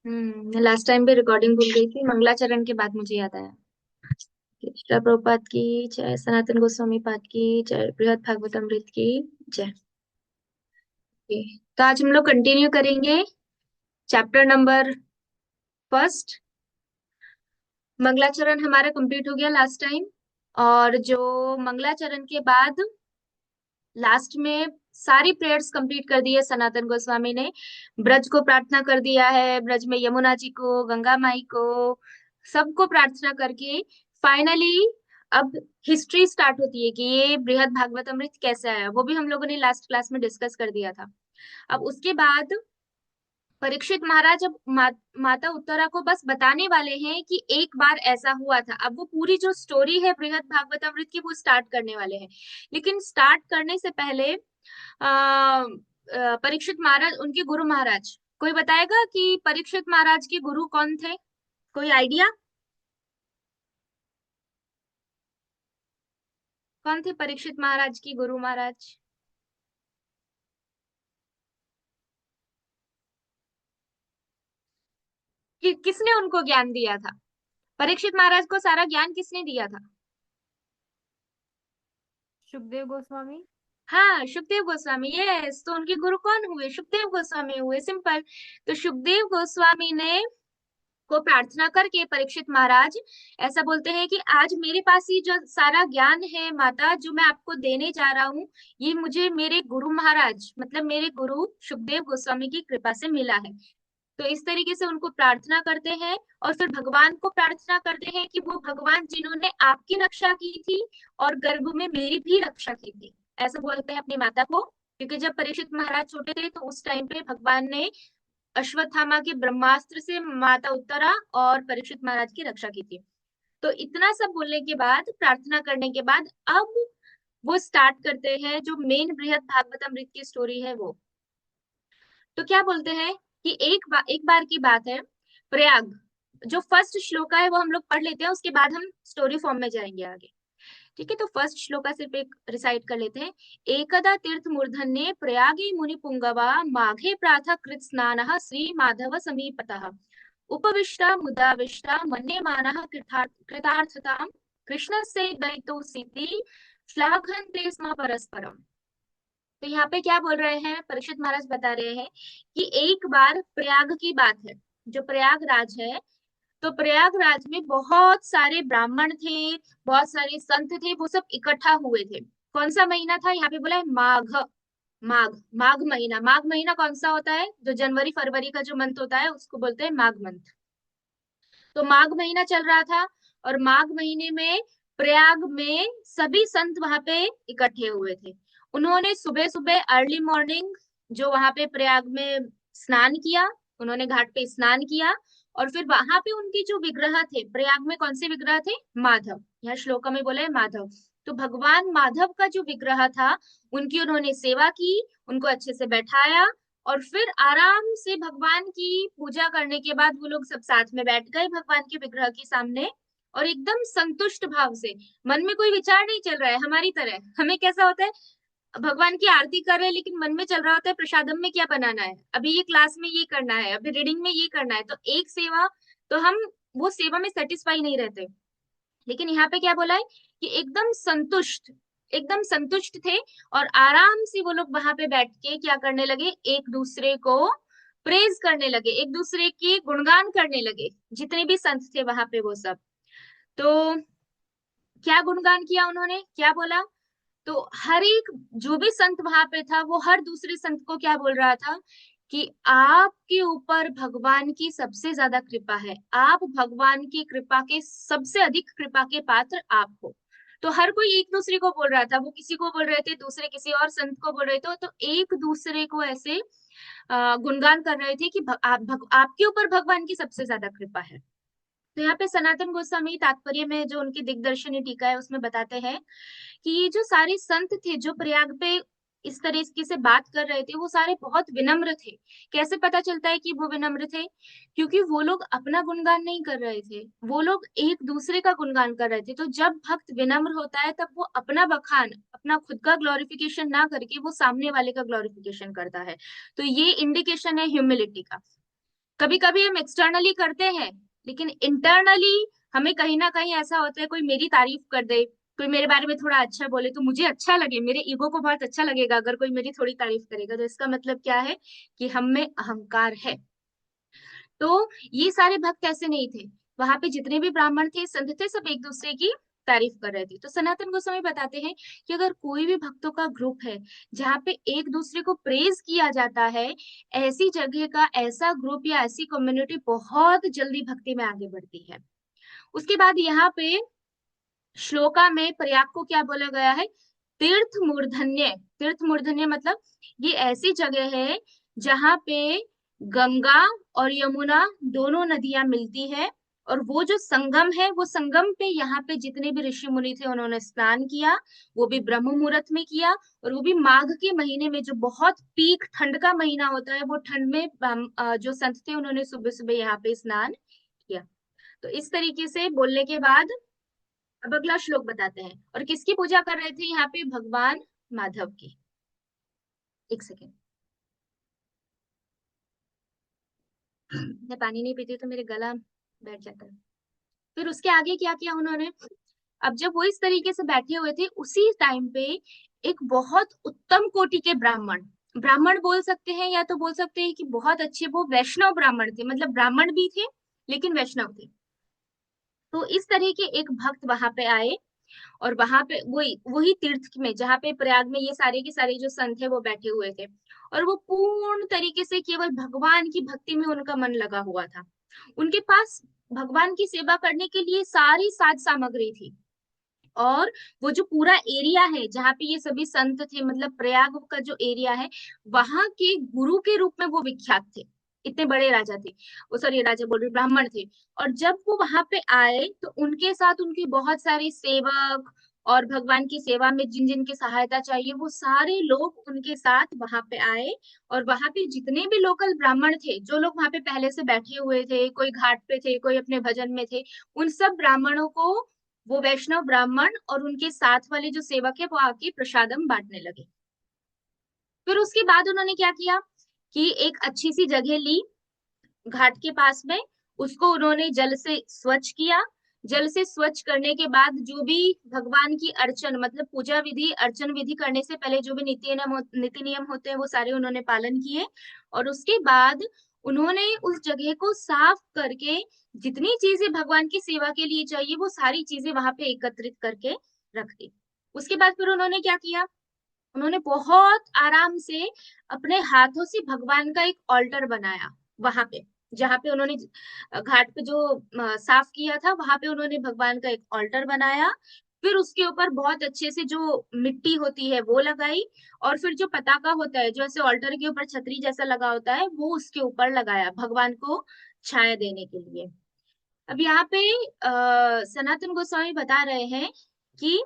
Last time भी recording भूल गई थी, मंगलाचरण के बाद मुझे याद आया। श्रील प्रभुपाद की जय, सनातन गोस्वामी पाद की जय, बृहद भागवतमृत की जय। Okay, तो आज हम लोग कंटिन्यू करेंगे चैप्टर नंबर फर्स्ट। मंगलाचरण हमारा कंप्लीट हो गया लास्ट टाइम। और जो मंगलाचरण के बाद लास्ट में सारी प्रेयर्स कंप्लीट कर दी है सनातन गोस्वामी ने। ब्रज को प्रार्थना कर दिया है, ब्रज में यमुना जी को, गंगा माई को, सबको प्रार्थना करके फाइनली अब हिस्ट्री स्टार्ट होती है कि ये बृहद भागवतमृत कैसे आया, वो भी हम लोगों ने लास्ट क्लास में डिस्कस कर दिया था। अब उसके बाद परीक्षित महाराज अब माता उत्तरा को बस बताने वाले हैं कि एक बार ऐसा हुआ था। अब वो पूरी जो स्टोरी है बृहद भागवतामृत की वो स्टार्ट करने वाले हैं। लेकिन स्टार्ट करने से पहले परीक्षित महाराज, उनके गुरु महाराज, कोई बताएगा कि परीक्षित महाराज के गुरु कौन थे? कोई आइडिया? कौन थे परीक्षित महाराज की गुरु महाराज? किसने उनको ज्ञान दिया था? परीक्षित महाराज को सारा ज्ञान किसने दिया था? सुखदेव गोस्वामी। हाँ, सुखदेव गोस्वामी। यस, तो उनके गुरु कौन हुए? सुखदेव गोस्वामी हुए, सिंपल। तो सुखदेव गोस्वामी ने को प्रार्थना करके परीक्षित महाराज ऐसा बोलते हैं कि आज मेरे पास ही जो सारा ज्ञान है माता, जो मैं आपको देने जा रहा हूँ, ये मुझे मेरे गुरु महाराज, मतलब मेरे गुरु सुखदेव गोस्वामी की कृपा से मिला है। तो इस तरीके से उनको प्रार्थना करते हैं और फिर भगवान को प्रार्थना करते हैं कि वो भगवान जिन्होंने आपकी रक्षा की थी और गर्भ में मेरी भी रक्षा की थी, ऐसा बोलते हैं अपनी माता को। क्योंकि जब परीक्षित महाराज छोटे थे तो उस टाइम पे भगवान ने अश्वत्थामा के ब्रह्मास्त्र से माता उत्तरा और परीक्षित महाराज की रक्षा की थी। तो इतना सब बोलने के बाद, प्रार्थना करने के बाद, अब वो स्टार्ट करते हैं जो मेन बृहद भागवतमृत की स्टोरी है वो। तो क्या बोलते हैं कि एक बार की बात है, प्रयाग, जो फर्स्ट श्लोका है वो हम लोग पढ़ लेते हैं, उसके बाद हम स्टोरी फॉर्म में जाएंगे आगे। ठीक है, तो फर्स्ट श्लोका सिर्फ एक रिसाइट कर लेते हैं। एकदा तीर्थ मूर्धन्ये प्रयागे मुनि पुंगवा माघे प्रातः कृत स्नानः श्री माधव समीपतः उपविष्टा मुदाविष्टा मन्यमानः कृतार्थताम् कृष्णस्य दयितो सीति श्लाघन्ते स्म परस्परम। तो यहाँ पे क्या बोल रहे हैं, परीक्षित महाराज बता रहे हैं कि एक बार प्रयाग की बात है, जो प्रयागराज है, तो प्रयागराज में बहुत सारे ब्राह्मण थे, बहुत सारे संत थे, वो सब इकट्ठा हुए थे। कौन सा महीना था? यहाँ पे बोला है माघ। माघ, माघ महीना। माघ महीना कौन सा होता है? जो जनवरी फरवरी का जो मंथ होता है उसको बोलते हैं माघ मंथ। तो माघ महीना चल रहा था और माघ महीने में प्रयाग में सभी संत वहां पे इकट्ठे हुए थे। उन्होंने सुबह सुबह अर्ली मॉर्निंग जो वहां पे प्रयाग में स्नान किया, उन्होंने घाट पे स्नान किया। और फिर वहां पे उनके जो विग्रह थे, प्रयाग में कौन से विग्रह थे? माधव। यहाँ श्लोका में बोला है माधव। तो भगवान माधव का जो विग्रह था, उनकी उन्होंने सेवा की, उनको अच्छे से बैठाया। और फिर आराम से भगवान की पूजा करने के बाद वो लोग सब साथ में बैठ गए भगवान के विग्रह के सामने। और एकदम संतुष्ट भाव से, मन में कोई विचार नहीं चल रहा है, हमारी तरह हमें कैसा होता है, भगवान की आरती कर रहे हैं लेकिन मन में चल रहा होता है प्रसादम में क्या बनाना है, अभी ये क्लास में ये करना है, अभी रीडिंग में ये करना है, तो एक सेवा, तो हम वो सेवा में सेटिस्फाई नहीं रहते। लेकिन यहाँ पे क्या बोला है कि एकदम संतुष्ट, एकदम संतुष्ट थे। और आराम से वो लोग वहां पे बैठ के क्या करने लगे, एक दूसरे को प्रेज करने लगे, एक दूसरे की गुणगान करने लगे, जितने भी संत थे वहां पे वो सब। तो क्या गुणगान किया उन्होंने, क्या बोला? तो हर एक जो भी संत वहां पे था वो हर दूसरे संत को क्या बोल रहा था कि आपके ऊपर भगवान की सबसे ज्यादा कृपा है, आप भगवान की कृपा के सबसे अधिक कृपा के पात्र आप हो। तो हर कोई एक दूसरे को बोल रहा था, वो किसी को बोल रहे थे, दूसरे किसी और संत को बोल रहे थे, तो एक दूसरे को ऐसे गुणगान कर रहे थे कि आपके ऊपर भगवान की सबसे ज्यादा कृपा है। तो यहाँ पे सनातन गोस्वामी तात्पर्य में जो उनकी दिग्दर्शनी टीका है उसमें बताते हैं कि ये जो सारे संत थे जो प्रयाग पे इस तरीके से बात कर रहे थे, वो सारे बहुत विनम्र थे। कैसे पता चलता है कि वो विनम्र थे? क्योंकि वो लोग अपना गुणगान नहीं कर रहे थे, वो लोग एक दूसरे का गुणगान कर रहे थे। तो जब भक्त विनम्र होता है तब वो अपना बखान, अपना खुद का ग्लोरिफिकेशन ना करके वो सामने वाले का ग्लोरिफिकेशन करता है। तो ये इंडिकेशन है ह्यूमिलिटी का। कभी कभी हम एक्सटर्नली करते हैं, लेकिन इंटरनली हमें कहीं ना कहीं ऐसा होता है, कोई मेरी तारीफ कर दे, कोई मेरे बारे में थोड़ा अच्छा बोले तो मुझे अच्छा लगे, मेरे ईगो को बहुत अच्छा लगेगा अगर कोई मेरी थोड़ी तारीफ करेगा, तो इसका मतलब क्या है कि हम में अहंकार है। तो ये सारे भक्त ऐसे नहीं थे। वहां पे जितने भी ब्राह्मण थे, संत थे, सब एक दूसरे की तारीफ कर रहे थे। तो सनातन गोस्वामी बताते हैं कि अगर कोई भी भक्तों का ग्रुप है जहाँ पे एक दूसरे को प्रेज किया जाता है, ऐसी जगह का ऐसा ग्रुप या ऐसी कम्युनिटी बहुत जल्दी भक्ति में आगे बढ़ती है। उसके बाद यहाँ पे श्लोका में प्रयाग को क्या बोला गया है? तीर्थ मूर्धन्य। तीर्थ मूर्धन्य मतलब ये ऐसी जगह है जहाँ पे गंगा और यमुना दोनों नदियां मिलती है, और वो जो संगम है, वो संगम पे यहाँ पे जितने भी ऋषि मुनि थे उन्होंने स्नान किया, वो भी ब्रह्म मुहूर्त में किया, और वो भी माघ के महीने में, जो बहुत पीक ठंड का महीना होता है, वो ठंड में जो संत थे उन्होंने सुबह सुबह यहाँ पे स्नान किया। तो इस तरीके से बोलने के बाद अब अगला श्लोक बताते हैं। और किसकी पूजा कर रहे थे यहाँ पे? भगवान माधव की। एक सेकेंड, मैं पानी नहीं पीती तो मेरे गला बैठ जाता है। फिर उसके आगे क्या किया उन्होंने? अब जब वो इस तरीके से बैठे हुए थे, उसी टाइम पे एक बहुत उत्तम कोटि के ब्राह्मण, ब्राह्मण बोल सकते हैं या तो बोल सकते हैं कि बहुत अच्छे वो वैष्णव ब्राह्मण थे, मतलब ब्राह्मण भी थे लेकिन वैष्णव थे। तो इस तरह के एक भक्त वहां पे आए, और वहां पे वही वही तीर्थ में, जहाँ पे प्रयाग में ये सारे के सारे जो संत है वो बैठे हुए थे, और वो पूर्ण तरीके से केवल भगवान की भक्ति में उनका मन लगा हुआ था। उनके पास भगवान की सेवा करने के लिए सारी साज सामग्री थी। और वो जो पूरा एरिया है जहाँ पे ये सभी संत थे, मतलब प्रयाग का जो एरिया है, वहां के गुरु के रूप में वो विख्यात थे। इतने बड़े राजा थे वो, सॉरी राजा बोल रही, ब्राह्मण थे। और जब वो वहां पे आए तो उनके साथ उनके बहुत सारे सेवक, और भगवान की सेवा में जिन जिन की सहायता चाहिए वो सारे लोग उनके साथ वहां पे आए। और वहां पे जितने भी लोकल ब्राह्मण थे, जो लोग वहां पे पहले से बैठे हुए थे, कोई घाट पे थे, कोई अपने भजन में थे, उन सब ब्राह्मणों को वो वैष्णव ब्राह्मण और उनके साथ वाले जो सेवक है वो आके प्रसादम बांटने लगे। फिर उसके बाद उन्होंने क्या किया कि एक अच्छी सी जगह ली घाट के पास में, उसको उन्होंने जल से स्वच्छ किया। जल से स्वच्छ करने के बाद जो भी भगवान की अर्चन, मतलब पूजा विधि, अर्चन विधि करने से पहले जो भी नीति नियम होते हैं वो सारे उन्होंने पालन किए। और उसके बाद उन्होंने उस जगह को साफ करके जितनी चीजें भगवान की सेवा के लिए चाहिए वो सारी चीजें वहां पे एकत्रित करके रख दी। उसके बाद फिर उन्होंने क्या किया? उन्होंने बहुत आराम से अपने हाथों से भगवान का एक ऑल्टर बनाया वहां पे, जहाँ पे उन्होंने घाट पे जो साफ किया था, वहां पे उन्होंने भगवान का एक ऑल्टर बनाया। फिर उसके ऊपर बहुत अच्छे से जो मिट्टी होती है वो लगाई, और फिर जो पताका होता है जो ऐसे ऑल्टर के ऊपर छतरी जैसा लगा होता है वो उसके ऊपर लगाया भगवान को छाया देने के लिए। अब यहाँ पे सनातन गोस्वामी बता रहे हैं कि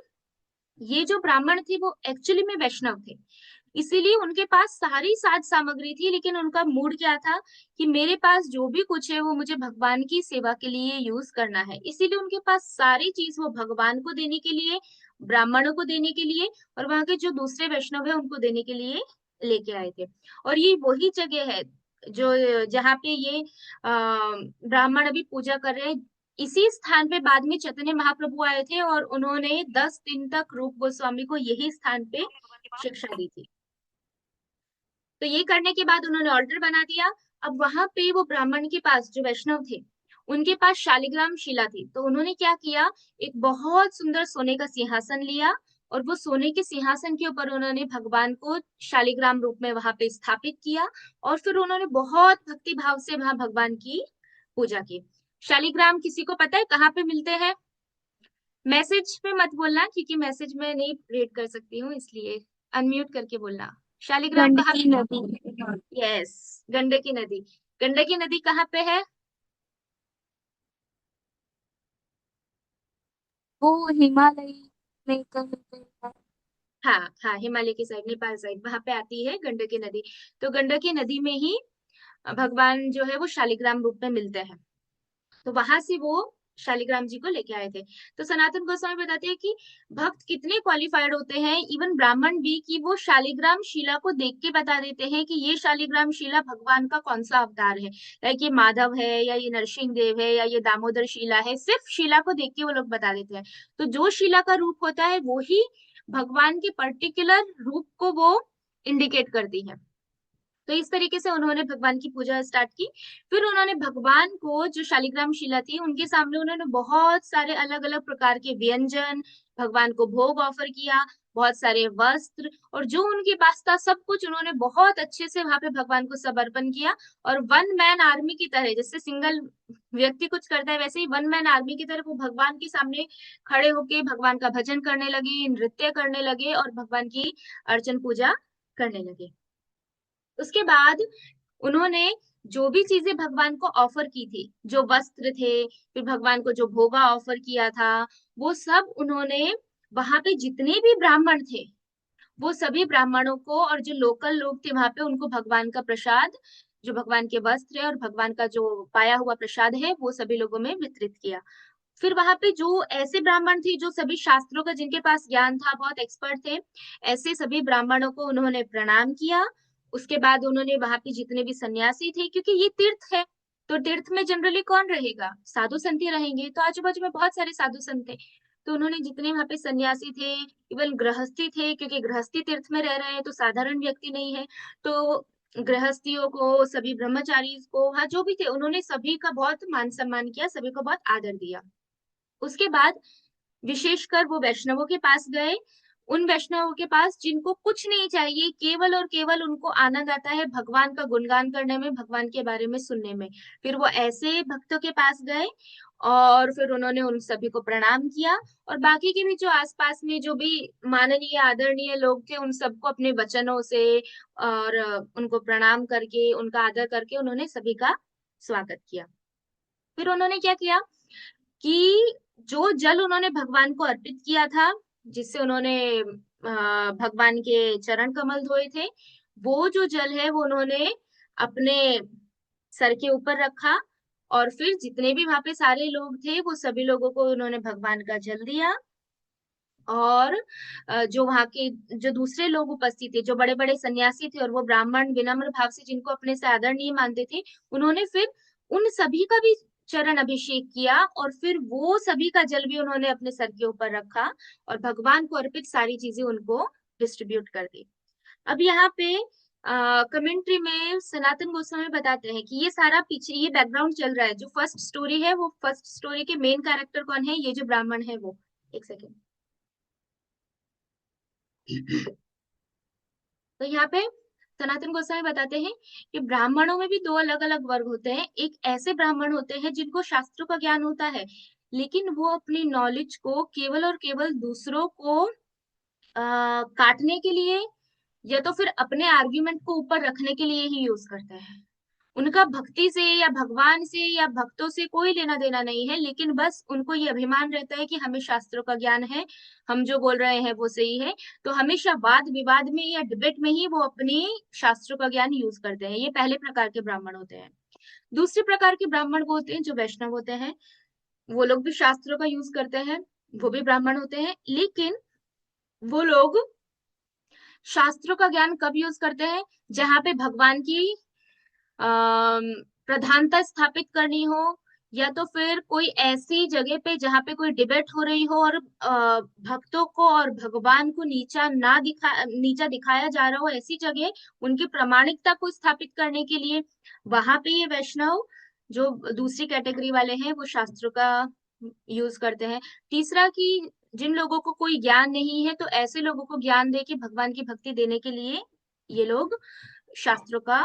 ये जो ब्राह्मण थे वो एक्चुअली में वैष्णव थे, इसीलिए उनके पास सारी साज सामग्री थी, लेकिन उनका मूड क्या था कि मेरे पास जो भी कुछ है वो मुझे भगवान की सेवा के लिए यूज करना है। इसीलिए उनके पास सारी चीज वो भगवान को देने के लिए, ब्राह्मणों को देने के लिए, और वहां के जो दूसरे वैष्णव है उनको देने के लिए लेके आए थे। और ये वही जगह है जो जहाँ पे ये ब्राह्मण अभी पूजा कर रहे हैं। इसी स्थान पे बाद में चैतन्य महाप्रभु आए थे, और उन्होंने 10 दिन तक रूप गोस्वामी को यही स्थान पे शिक्षा दी थी। तो ये करने के बाद उन्होंने ऑल्टर बना दिया। अब वहां पे वो ब्राह्मण के पास, जो वैष्णव थे, उनके पास शालिग्राम शिला थी। तो उन्होंने क्या किया, एक बहुत सुंदर सोने का सिंहासन लिया, और वो सोने के सिंहासन के ऊपर उन्होंने भगवान को शालिग्राम रूप में वहां पे स्थापित किया। और फिर उन्होंने बहुत भक्ति भाव से वहां भगवान की पूजा की। शालिग्राम किसी को पता है कहाँ पे मिलते हैं? मैसेज पे मत बोलना क्योंकि मैसेज में नहीं रीड कर सकती हूँ, इसलिए अनम्यूट करके बोलना। शालिग्राम कहाँ? गंडकी नदी। यस, गंडकी नदी। गंडकी नदी कहाँ पे है? वो हिमालय में कहीं पे है। हाँ हाँ, हिमालय की साइड, नेपाल साइड, वहां पे आती है गंडकी नदी। तो गंडकी नदी में ही भगवान जो है वो शालिग्राम रूप में मिलते हैं। तो वहां से वो शालिग्राम जी को लेके आए थे। तो सनातन गोस्वामी बताते हैं कि भक्त कितने क्वालिफाइड होते हैं, इवन ब्राह्मण भी, कि वो शालिग्राम शिला को देख के बता देते हैं कि ये शालिग्राम शिला भगवान का कौन सा अवतार है, लाइक ये माधव है या ये नरसिंह देव है या ये दामोदर शिला है, सिर्फ शिला को देख के वो लोग बता देते हैं। तो जो शिला का रूप होता है वो ही भगवान के पर्टिकुलर रूप को वो इंडिकेट करती है। तो इस तरीके से उन्होंने भगवान की पूजा स्टार्ट की। फिर उन्होंने भगवान को, जो शालिग्राम शिला थी उनके सामने, उन्होंने बहुत सारे अलग अलग प्रकार के व्यंजन, भगवान को भोग ऑफर किया, बहुत सारे वस्त्र, और जो उनके पास था सब कुछ उन्होंने बहुत अच्छे से वहां पे भगवान को समर्पण किया। और वन मैन आर्मी की तरह, जैसे सिंगल व्यक्ति कुछ करता है वैसे ही वन मैन आर्मी की तरह वो भगवान के सामने खड़े होके भगवान का भजन करने लगे, नृत्य करने लगे और भगवान की अर्चन पूजा करने लगे। उसके बाद उन्होंने जो भी चीजें भगवान को ऑफर की थी, जो वस्त्र थे, फिर भगवान को जो भोगा ऑफर किया था, वो सब उन्होंने वहां पे जितने भी ब्राह्मण थे वो सभी ब्राह्मणों को, और जो लोकल लोग थे वहां पे, उनको भगवान का प्रसाद, जो भगवान के वस्त्र है और भगवान का जो पाया हुआ प्रसाद है वो सभी लोगों में वितरित किया। फिर वहां पे जो ऐसे ब्राह्मण थे जो सभी शास्त्रों का, जिनके पास ज्ञान था, बहुत एक्सपर्ट थे, ऐसे सभी ब्राह्मणों को उन्होंने प्रणाम किया। उसके बाद उन्होंने वहां पे जितने भी सन्यासी थे, क्योंकि ये तीर्थ है, तो तीर्थ में जनरली कौन रहेगा, साधु संत ही रहेंगे, तो आजू बाजू में बहुत सारे साधु संत थे। तो उन्होंने जितने वहां पे सन्यासी थे, इवन गृहस्थी थे, क्योंकि गृहस्थी तीर्थ में रह रहे हैं तो साधारण व्यक्ति नहीं है, तो गृहस्थियों को, सभी ब्रह्मचारी को, वहां जो भी थे, उन्होंने सभी का बहुत मान सम्मान किया, सभी को बहुत आदर दिया। उसके बाद विशेषकर वो वैष्णवों के पास गए, उन वैष्णवों के पास जिनको कुछ नहीं चाहिए, केवल और केवल उनको आनंद आता है भगवान का गुणगान करने में, भगवान के बारे में सुनने में। फिर वो ऐसे भक्तों के पास गए और फिर उन्होंने उन सभी को प्रणाम किया, और बाकी के भी जो आसपास में जो भी माननीय आदरणीय लोग थे उन सबको अपने वचनों से और उनको प्रणाम करके, उनका आदर करके उन्होंने सभी का स्वागत किया। फिर उन्होंने क्या किया कि जो जल उन्होंने भगवान को अर्पित किया था, जिससे उन्होंने भगवान के चरण कमल धोए थे, वो जो जल है वो उन्होंने अपने सर के ऊपर रखा, और फिर जितने भी वहां पे सारे लोग थे वो सभी लोगों को उन्होंने भगवान का जल दिया। और जो वहां के जो दूसरे लोग उपस्थित थे, जो बड़े बड़े सन्यासी थे और वो ब्राह्मण विनम्र भाव से जिनको अपने से आदरणीय मानते थे, उन्होंने फिर उन सभी का भी चरण अभिषेक किया, और फिर वो सभी का जल भी उन्होंने अपने सर के ऊपर रखा और भगवान को अर्पित सारी चीजें उनको डिस्ट्रीब्यूट कर दी। अब यहाँ पे कमेंट्री में सनातन गोस्वामी बताते हैं कि ये सारा पीछे ये बैकग्राउंड चल रहा है, जो फर्स्ट स्टोरी है वो फर्स्ट स्टोरी के मेन कैरेक्टर कौन है, ये जो ब्राह्मण है वो। एक सेकेंड। तो यहाँ पे सनातन गोस्वामी बताते हैं कि ब्राह्मणों में भी दो अलग अलग वर्ग होते हैं। एक ऐसे ब्राह्मण होते हैं जिनको शास्त्रों का ज्ञान होता है, लेकिन वो अपनी नॉलेज को केवल और केवल दूसरों को काटने के लिए या तो फिर अपने आर्ग्यूमेंट को ऊपर रखने के लिए ही यूज करते हैं। उनका भक्ति से या भगवान से या भक्तों से कोई लेना देना नहीं है, लेकिन बस उनको ये अभिमान रहता है कि हमें शास्त्रों का ज्ञान है, हम जो बोल रहे हैं वो सही है। तो हमेशा वाद विवाद में या डिबेट में ही वो अपनी शास्त्रों का ज्ञान यूज करते हैं। ये पहले प्रकार के ब्राह्मण होते हैं। दूसरे प्रकार के ब्राह्मण वो होते हैं जो वैष्णव होते हैं, वो लोग भी शास्त्रों का यूज करते हैं, वो भी ब्राह्मण होते हैं, लेकिन वो लोग शास्त्रों का ज्ञान कब यूज करते हैं, जहां पे भगवान की प्रधानता स्थापित करनी हो, या तो फिर कोई ऐसी जगह पे जहाँ पे कोई डिबेट हो रही हो और भक्तों को और भगवान को नीचा दिखाया जा रहा हो, ऐसी जगह उनकी प्रामाणिकता को स्थापित करने के लिए वहां पे ये वैष्णव जो दूसरी कैटेगरी वाले हैं वो शास्त्रों का यूज करते हैं। तीसरा कि जिन लोगों को कोई ज्ञान नहीं है, तो ऐसे लोगों को ज्ञान दे के भगवान की भक्ति देने के लिए ये लोग शास्त्रों का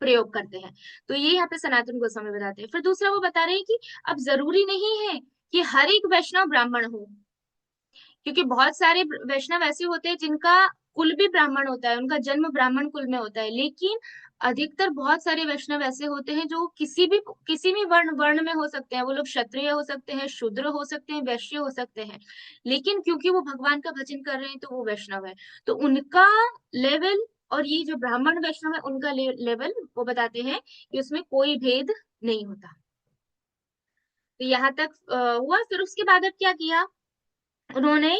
प्रयोग करते हैं। तो ये यहाँ पे सनातन गोस्वामी बताते हैं। फिर दूसरा वो बता रहे हैं कि अब जरूरी नहीं है कि हर एक वैष्णव ब्राह्मण हो, क्योंकि बहुत सारे वैष्णव ऐसे होते हैं जिनका कुल भी ब्राह्मण होता है, उनका जन्म ब्राह्मण कुल में होता है, लेकिन अधिकतर बहुत सारे वैष्णव ऐसे होते हैं जो किसी भी वर्ण वर्ण में हो सकते हैं। वो लोग क्षत्रिय हो सकते हैं, शूद्र हो सकते हैं, वैश्य हो सकते हैं, लेकिन क्योंकि वो भगवान का भजन कर रहे हैं तो वो वैष्णव है। तो उनका लेवल और ये जो ब्राह्मण वैष्णव है उनका लेवल वो बताते हैं कि उसमें कोई भेद नहीं होता। तो यहाँ तक हुआ। फिर उसके बाद अब क्या किया उन्होंने,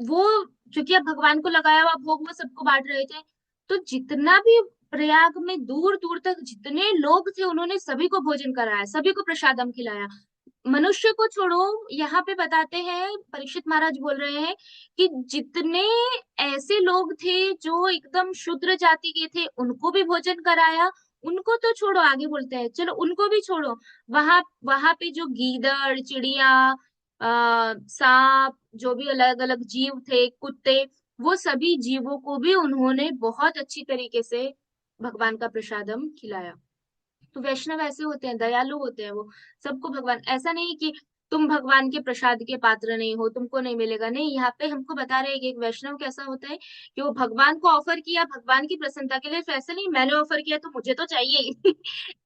वो क्योंकि अब भगवान को लगाया हुआ भोग वो सबको बांट रहे थे, तो जितना भी प्रयाग में दूर दूर तक जितने लोग थे उन्होंने सभी को भोजन कराया, सभी को प्रसादम खिलाया। मनुष्य को छोड़ो, यहाँ पे बताते हैं परीक्षित महाराज बोल रहे हैं कि जितने ऐसे लोग थे जो एकदम शूद्र जाति के थे उनको भी भोजन कराया। उनको तो छोड़ो, आगे बोलते हैं, चलो उनको भी छोड़ो, वहां वहां पे जो गीदड़, चिड़िया, सांप, जो भी अलग अलग जीव थे, कुत्ते, वो सभी जीवों को भी उन्होंने बहुत अच्छी तरीके से भगवान का प्रसादम खिलाया। तो वैष्णव ऐसे होते हैं, दयालु होते हैं वो। सबको भगवान, ऐसा नहीं कि तुम भगवान के प्रसाद के पात्र नहीं हो, तुमको नहीं मिलेगा, नहीं। यहाँ पे हमको बता रहे हैं कि एक वैष्णव कैसा होता है कि वो भगवान को ऑफर किया भगवान की प्रसन्नता के लिए, तो ऐसा नहीं मैंने ऑफर किया तो मुझे तो चाहिए ही।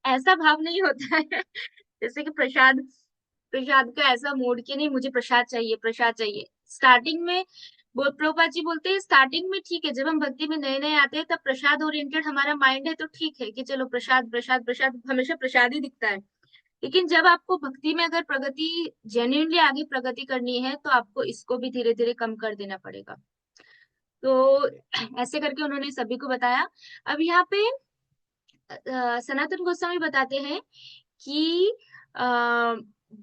ऐसा भाव नहीं होता है। जैसे कि प्रसाद, प्रसाद का ऐसा मूड कि नहीं मुझे प्रसाद चाहिए, प्रसाद चाहिए। स्टार्टिंग में प्रभुपाद जी बोलते हैं स्टार्टिंग में ठीक है, जब हम भक्ति में नए नए आते हैं तब प्रसाद ओरिएंटेड हमारा माइंड है तो ठीक है कि चलो प्रसाद प्रसाद प्रसाद, हमेशा प्रसाद ही दिखता है। लेकिन जब आपको भक्ति में अगर प्रगति, जेन्युइनली आगे प्रगति करनी है, तो आपको इसको भी धीरे धीरे कम कर देना पड़ेगा। तो ऐसे करके उन्होंने सभी को बताया। अब यहाँ पे सनातन गोस्वामी बताते हैं कि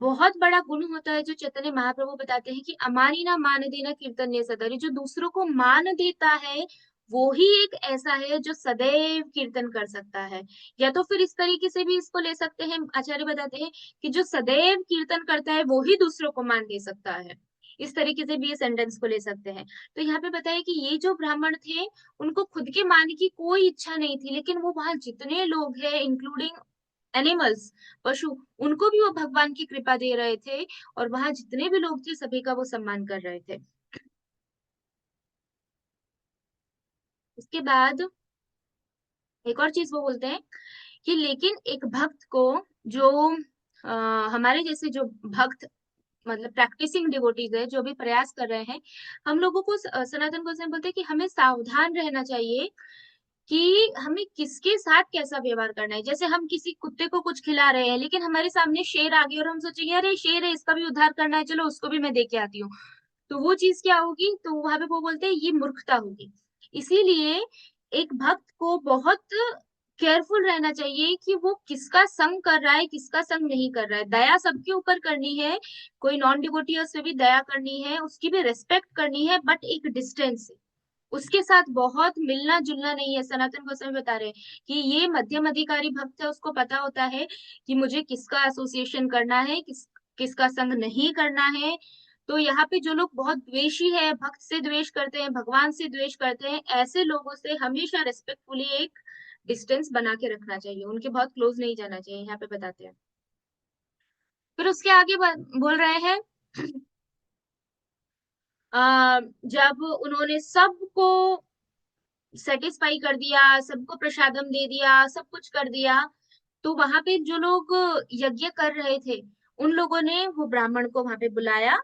बहुत बड़ा गुण होता है जो चैतन्य महाप्रभु बताते हैं कि अमानी ना मान देना कीर्तन्य सदैव, जो दूसरों को मान देता है वो ही एक ऐसा है जो सदैव कीर्तन कर सकता है। या तो फिर इस तरीके से भी इसको ले सकते हैं, आचार्य बताते हैं कि जो सदैव कीर्तन करता है वो ही दूसरों को मान दे सकता है। इस तरीके से भी ये सेंटेंस को ले सकते हैं। तो यहाँ पे बताया कि ये जो ब्राह्मण थे उनको खुद के मान की कोई इच्छा नहीं थी, लेकिन वो वहां जितने लोग हैं इंक्लूडिंग एनिमल्स, पशु, उनको भी वो भगवान की कृपा दे रहे थे, और वहां जितने भी लोग थे सभी का वो सम्मान कर रहे थे। उसके बाद एक और चीज वो बोलते हैं कि लेकिन एक भक्त को, जो हमारे जैसे जो भक्त, मतलब प्रैक्टिसिंग डिवोटीज है, जो भी प्रयास कर रहे हैं, हम लोगों को सनातन गोस्वामी बोलते हैं कि हमें सावधान रहना चाहिए कि हमें किसके साथ कैसा व्यवहार करना है। जैसे हम किसी कुत्ते को कुछ खिला रहे हैं लेकिन हमारे सामने शेर आ गया और हम सोचेंगे अरे शेर है इसका भी उद्धार करना है, चलो उसको भी मैं दे के आती हूँ, तो वो चीज क्या होगी, तो वहां पे वो बोलते हैं ये मूर्खता होगी। इसीलिए एक भक्त को बहुत केयरफुल रहना चाहिए कि वो किसका संग कर रहा है, किसका संग नहीं कर रहा है। दया सबके ऊपर करनी है, कोई नॉन डिवोटी है उससे भी दया करनी है, उसकी भी रेस्पेक्ट करनी है, बट एक डिस्टेंस से। उसके साथ बहुत मिलना जुलना नहीं है। सनातन गोस्वामी बता रहे हैं कि ये मध्यम अधिकारी भक्त है, उसको पता होता है कि मुझे किसका एसोसिएशन करना है, किसका संग नहीं करना है। तो यहाँ पे जो लोग बहुत द्वेषी है, भक्त से द्वेष करते हैं, भगवान से द्वेष करते हैं, ऐसे लोगों से हमेशा रेस्पेक्टफुली एक डिस्टेंस बना के रखना चाहिए, उनके बहुत क्लोज नहीं जाना चाहिए, यहाँ पे बताते हैं। फिर उसके आगे बोल रहे हैं जब उन्होंने सबको सेटिस्फाई कर दिया, सबको प्रसादम दे दिया, सब कुछ कर दिया, तो वहां पे जो लोग यज्ञ कर रहे थे उन लोगों ने वो ब्राह्मण को वहां पे बुलाया।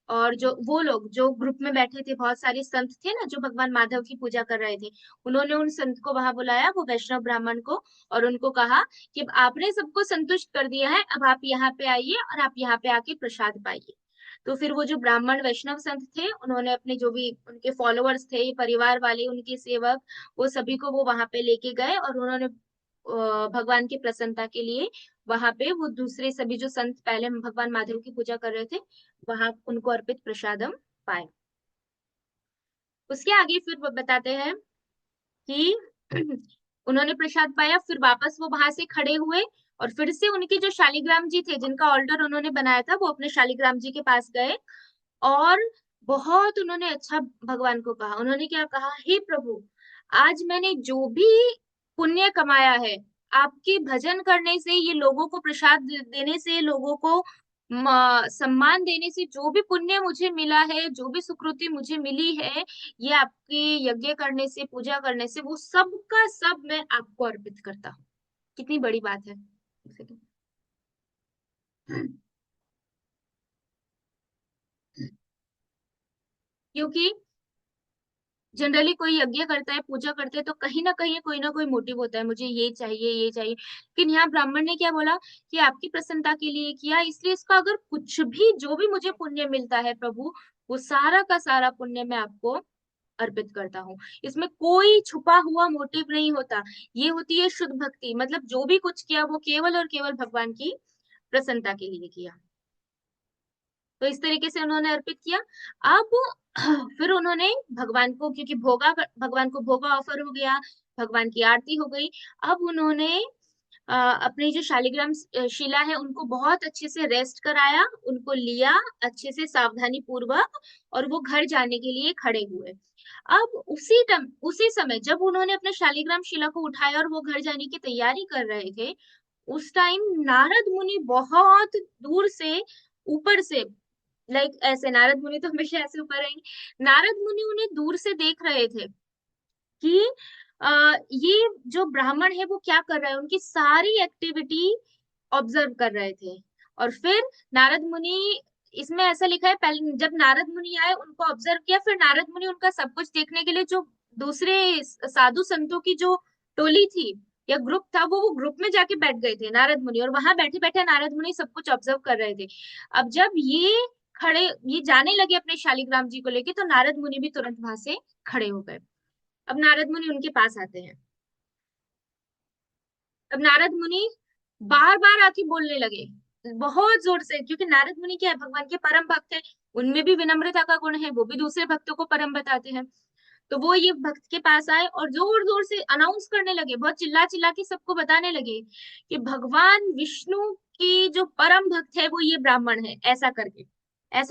और जो वो लोग जो ग्रुप में बैठे थे, बहुत सारे संत थे ना जो भगवान माधव की पूजा कर रहे थे, उन्होंने उन संत को वहां बुलाया, वो वैष्णव ब्राह्मण को, और उनको कहा कि अब आपने सबको संतुष्ट कर दिया है, अब आप यहाँ पे आइए और आप यहाँ पे आके प्रसाद पाइए। तो फिर वो जो ब्राह्मण वैष्णव संत थे उन्होंने अपने जो भी उनके फॉलोअर्स थे, परिवार वाले, उनके सेवक, वो सभी को वो वहां पे लेके गए, और उन्होंने भगवान की प्रसन्नता के लिए वहां पे वो दूसरे सभी जो संत पहले भगवान माधव की पूजा कर रहे थे वहां उनको अर्पित प्रसादम पाए। उसके आगे फिर वो बताते हैं कि उन्होंने प्रसाद पाया, फिर वापस वो वहां से खड़े हुए, और फिर से उनके जो शालिग्राम जी थे जिनका ऑल्टर उन्होंने बनाया था, वो अपने शालिग्राम जी के पास गए, और बहुत उन्होंने अच्छा भगवान को कहा। उन्होंने क्या कहा, हे प्रभु, आज मैंने जो भी पुण्य कमाया है आपके भजन करने से, ये लोगों को प्रसाद देने से, लोगों को सम्मान देने से, जो भी पुण्य मुझे मिला है, जो भी सुकृति मुझे मिली है, ये आपके यज्ञ करने से, पूजा करने से, वो सब का सब मैं आपको अर्पित करता हूँ। कितनी बड़ी बात है। क्योंकि जनरली कोई यज्ञ करता है, पूजा करते हैं, तो कहीं ना कोई मोटिव होता है, मुझे ये चाहिए ये चाहिए। लेकिन यहाँ ब्राह्मण ने क्या बोला कि आपकी प्रसन्नता के लिए किया, इसलिए इसका अगर कुछ भी जो भी मुझे पुण्य मिलता है प्रभु, वो सारा का सारा पुण्य मैं आपको अर्पित करता हूँ। इसमें कोई छुपा हुआ मोटिव नहीं होता। ये होती है शुद्ध भक्ति, मतलब जो भी कुछ किया वो केवल और केवल भगवान की प्रसन्नता के लिए किया। तो इस तरीके से उन्होंने अर्पित किया। अब फिर उन्होंने भगवान को, क्योंकि भगवान को भोगा ऑफर हो गया, भगवान की आरती हो गई। अब उन्होंने अपनी जो शालिग्राम शिला है उनको बहुत अच्छे से रेस्ट कराया, उनको लिया अच्छे से सावधानी पूर्वक, और वो घर जाने के लिए खड़े हुए। अब उसी समय जब उन्होंने अपने शालिग्राम शिला को उठाया और वो घर जाने की तैयारी कर रहे थे, उस टाइम नारद मुनि बहुत दूर से, ऊपर से, लाइक ऐसे, नारद मुनि तो हमेशा ऐसे ऊपर रहेंगे, नारद मुनि उन्हें दूर से देख रहे थे कि ये जो ब्राह्मण है वो क्या कर रहा है, उनकी सारी एक्टिविटी ऑब्जर्व कर रहे थे। और फिर नारद मुनि, इसमें ऐसा लिखा है, पहले जब नारद मुनि आए उनको ऑब्जर्व किया, फिर नारद मुनि उनका सब कुछ देखने के लिए, जो दूसरे साधु संतों की जो टोली थी या ग्रुप था, वो ग्रुप में जाके बैठ गए थे नारद मुनि, और वहां बैठे बैठे नारद मुनि सब कुछ ऑब्जर्व कर रहे थे। अब जब ये जाने लगे अपने शालिग्राम जी को लेके, तो नारद मुनि भी तुरंत वहां से खड़े हो गए। अब नारद मुनि उनके पास आते हैं। अब नारद मुनि बार बार आके बोलने लगे बहुत जोर से, क्योंकि नारद मुनि क्या है, भगवान के परम भक्त है, उनमें भी विनम्रता का गुण है, वो भी दूसरे भक्तों को परम बताते हैं। तो वो ये भक्त के पास आए और जोर जोर से अनाउंस करने लगे, बहुत चिल्ला चिल्ला के सबको बताने लगे कि भगवान विष्णु की जो परम भक्त है वो ये ब्राह्मण है, ऐसा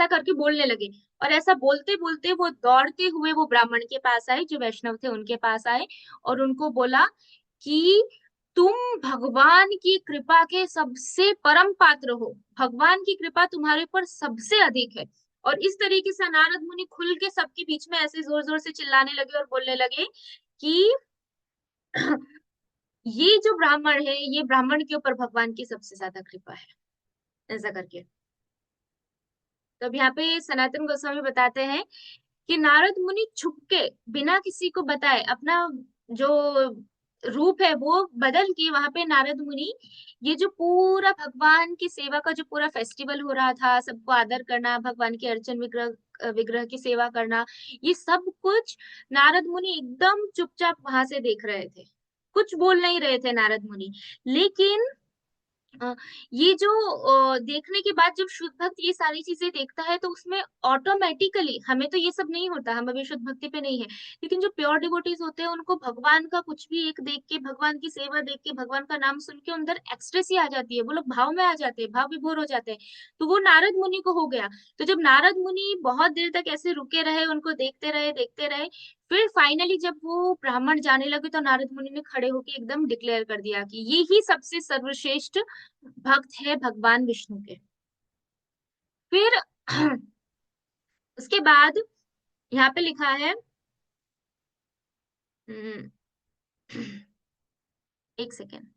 करके बोलने लगे। और ऐसा बोलते बोलते वो दौड़ते हुए वो ब्राह्मण के पास आए, जो वैष्णव थे उनके पास आए, और उनको बोला कि तुम भगवान की कृपा के सबसे परम पात्र हो, भगवान की कृपा तुम्हारे ऊपर सबसे अधिक है। और इस तरीके से नारद मुनि खुल के सबके बीच में ऐसे जोर जोर से चिल्लाने लगे और बोलने लगे कि ये जो ब्राह्मण है, ये ब्राह्मण के ऊपर भगवान की सबसे ज्यादा कृपा है, ऐसा करके। तो अब यहाँ पे सनातन गोस्वामी बताते हैं कि नारद मुनि छुपके, बिना किसी को बताए, अपना जो रूप है वो बदल के, वहां पे नारद मुनि ये जो पूरा भगवान की सेवा का जो पूरा फेस्टिवल हो रहा था, सबको आदर करना, भगवान के अर्चन विग्रह विग्रह की सेवा करना, ये सब कुछ नारद मुनि एकदम चुपचाप वहां से देख रहे थे, कुछ बोल नहीं रहे थे नारद मुनि। लेकिन ये जो देखने के बाद जब शुद्ध भक्त ये सारी चीजें देखता है, तो उसमें ऑटोमेटिकली, हमें तो ये सब नहीं होता, हम अभी शुद्ध भक्ति पे नहीं है, लेकिन जो प्योर डिवोटीज होते हैं उनको भगवान का कुछ भी एक देख के, भगवान की सेवा देख के, भगवान का नाम सुन के अंदर एक्सट्रेसी आ जाती है, वो लोग भाव में आ जाते हैं, भाव विभोर हो जाते हैं। तो वो नारद मुनि को हो गया। तो जब नारद मुनि बहुत देर तक ऐसे रुके रहे, उनको देखते रहे, फिर फाइनली जब वो ब्राह्मण जाने लगे, तो नारद मुनि ने खड़े होकर एकदम डिक्लेयर कर दिया कि ये ही सबसे सर्वश्रेष्ठ भक्त है भगवान विष्णु के। फिर उसके बाद यहाँ पे लिखा है, हम्म, एक सेकेंड,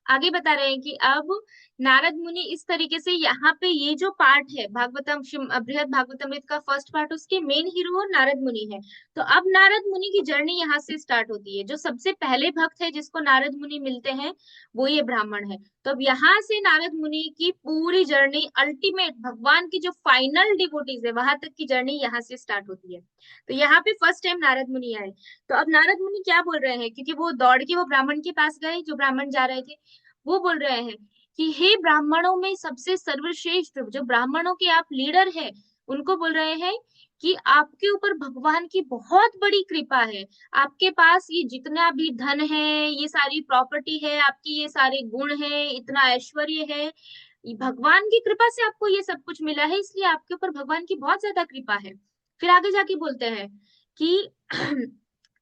आगे बता रहे हैं कि अब नारद मुनि इस तरीके से, यहाँ पे ये जो पार्ट है भागवतम बृहद भागवतमृत का फर्स्ट पार्ट, उसके मेन हीरो नारद मुनि है। तो अब नारद मुनि की जर्नी यहाँ से स्टार्ट होती है। जो सबसे पहले भक्त है जिसको नारद मुनि मिलते हैं, वो ये ब्राह्मण है। तो अब यहाँ से नारद मुनि की पूरी जर्नी, अल्टीमेट भगवान की जो फाइनल डिवोटीज है वहां तक की जर्नी यहाँ से स्टार्ट होती है। तो यहाँ पे फर्स्ट टाइम नारद मुनि आए। तो अब नारद मुनि क्या बोल रहे हैं, क्योंकि वो दौड़ के वो ब्राह्मण के पास गए, जो ब्राह्मण जा रहे थे, वो बोल रहे हैं कि हे ब्राह्मणों में सबसे सर्वश्रेष्ठ, जो ब्राह्मणों के आप लीडर हैं, उनको बोल रहे हैं कि आपके ऊपर भगवान की बहुत बड़ी कृपा है। आपके पास ये जितना भी धन है, ये सारी प्रॉपर्टी है आपकी, ये सारे गुण है, इतना ऐश्वर्य है, ये भगवान की कृपा से आपको ये सब कुछ मिला है, इसलिए आपके ऊपर भगवान की बहुत ज्यादा कृपा है। फिर आगे जाके बोलते हैं कि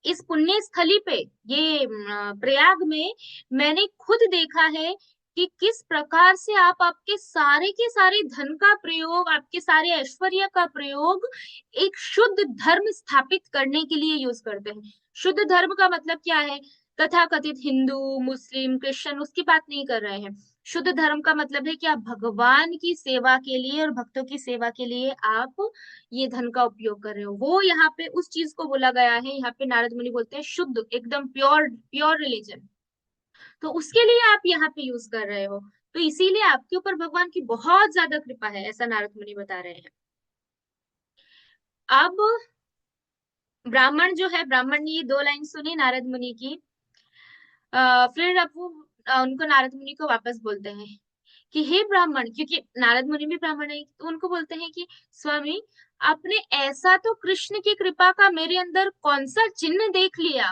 इस पुण्य स्थली पे, ये प्रयाग में, मैंने खुद देखा है कि किस प्रकार से आप आपके सारे के सारे धन का प्रयोग, आपके सारे ऐश्वर्य का प्रयोग एक शुद्ध धर्म स्थापित करने के लिए यूज करते हैं। शुद्ध धर्म का मतलब क्या है? तथाकथित हिंदू, मुस्लिम, क्रिश्चियन उसकी बात नहीं कर रहे हैं। शुद्ध धर्म का मतलब है कि आप भगवान की सेवा के लिए और भक्तों की सेवा के लिए आप ये धन का उपयोग कर रहे हो, वो यहाँ पे उस चीज को बोला गया है। यहाँ पे नारद मुनि बोलते हैं शुद्ध, एकदम प्योर, प्योर रिलीजन, तो उसके लिए आप यहाँ पे यूज कर रहे हो। तो इसीलिए आपके ऊपर भगवान की बहुत ज्यादा कृपा है, ऐसा नारद मुनि बता रहे हैं। अब ब्राह्मण जो है, ब्राह्मण ने ये दो लाइन सुनी नारद मुनि की। फिर अब वो उनको नारद मुनि को वापस बोलते हैं कि हे ब्राह्मण, क्योंकि नारद मुनि भी ब्राह्मण है, तो उनको बोलते हैं कि स्वामी, आपने ऐसा तो कृष्ण की कृपा का मेरे अंदर कौन सा चिन्ह देख लिया,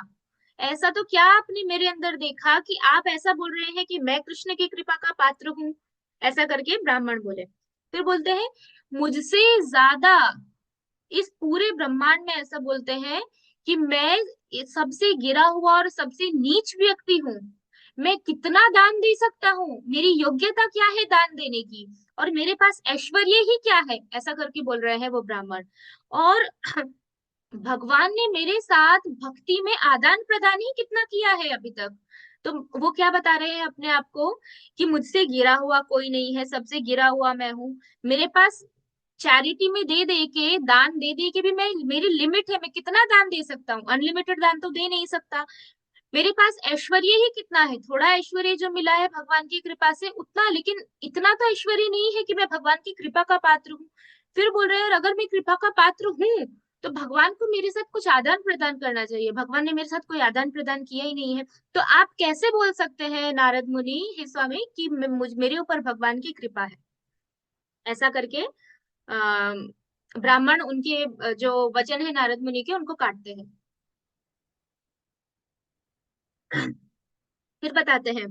ऐसा तो क्या आपने मेरे अंदर देखा कि आप ऐसा बोल रहे हैं कि मैं कृष्ण की कृपा का पात्र हूँ। ऐसा करके ब्राह्मण बोले। फिर बोलते हैं, मुझसे ज्यादा इस पूरे ब्रह्मांड में ऐसा बोलते हैं कि मैं सबसे गिरा हुआ और सबसे नीच व्यक्ति हूँ। मैं कितना दान दे सकता हूँ, मेरी योग्यता क्या है दान देने की, और मेरे पास ऐश्वर्य ही क्या है, ऐसा करके बोल रहे हैं वो ब्राह्मण। और भगवान ने मेरे साथ भक्ति में आदान प्रदान ही कितना किया है अभी तक। तो वो क्या बता रहे हैं अपने आप को कि मुझसे गिरा हुआ कोई नहीं है, सबसे गिरा हुआ मैं हूँ। मेरे पास चैरिटी में दे दे के, दान दे दे के भी मैं, मेरी लिमिट है, मैं कितना दान दे सकता हूँ, अनलिमिटेड दान तो दे नहीं सकता। मेरे पास ऐश्वर्य ही कितना है, थोड़ा ऐश्वर्य जो मिला है भगवान की कृपा से उतना, लेकिन इतना तो ऐश्वर्य नहीं है कि मैं भगवान की कृपा का पात्र हूँ। फिर बोल रहे हैं, और अगर मैं कृपा का पात्र हूँ तो भगवान को मेरे साथ कुछ आदान प्रदान करना चाहिए, भगवान ने मेरे साथ कोई आदान प्रदान किया ही नहीं है। तो आप कैसे बोल सकते हैं नारद मुनि, हे स्वामी, कि मेरे ऊपर भगवान की कृपा है। ऐसा करके ब्राह्मण उनके जो वचन है नारद मुनि के, उनको काटते हैं। फिर बताते हैं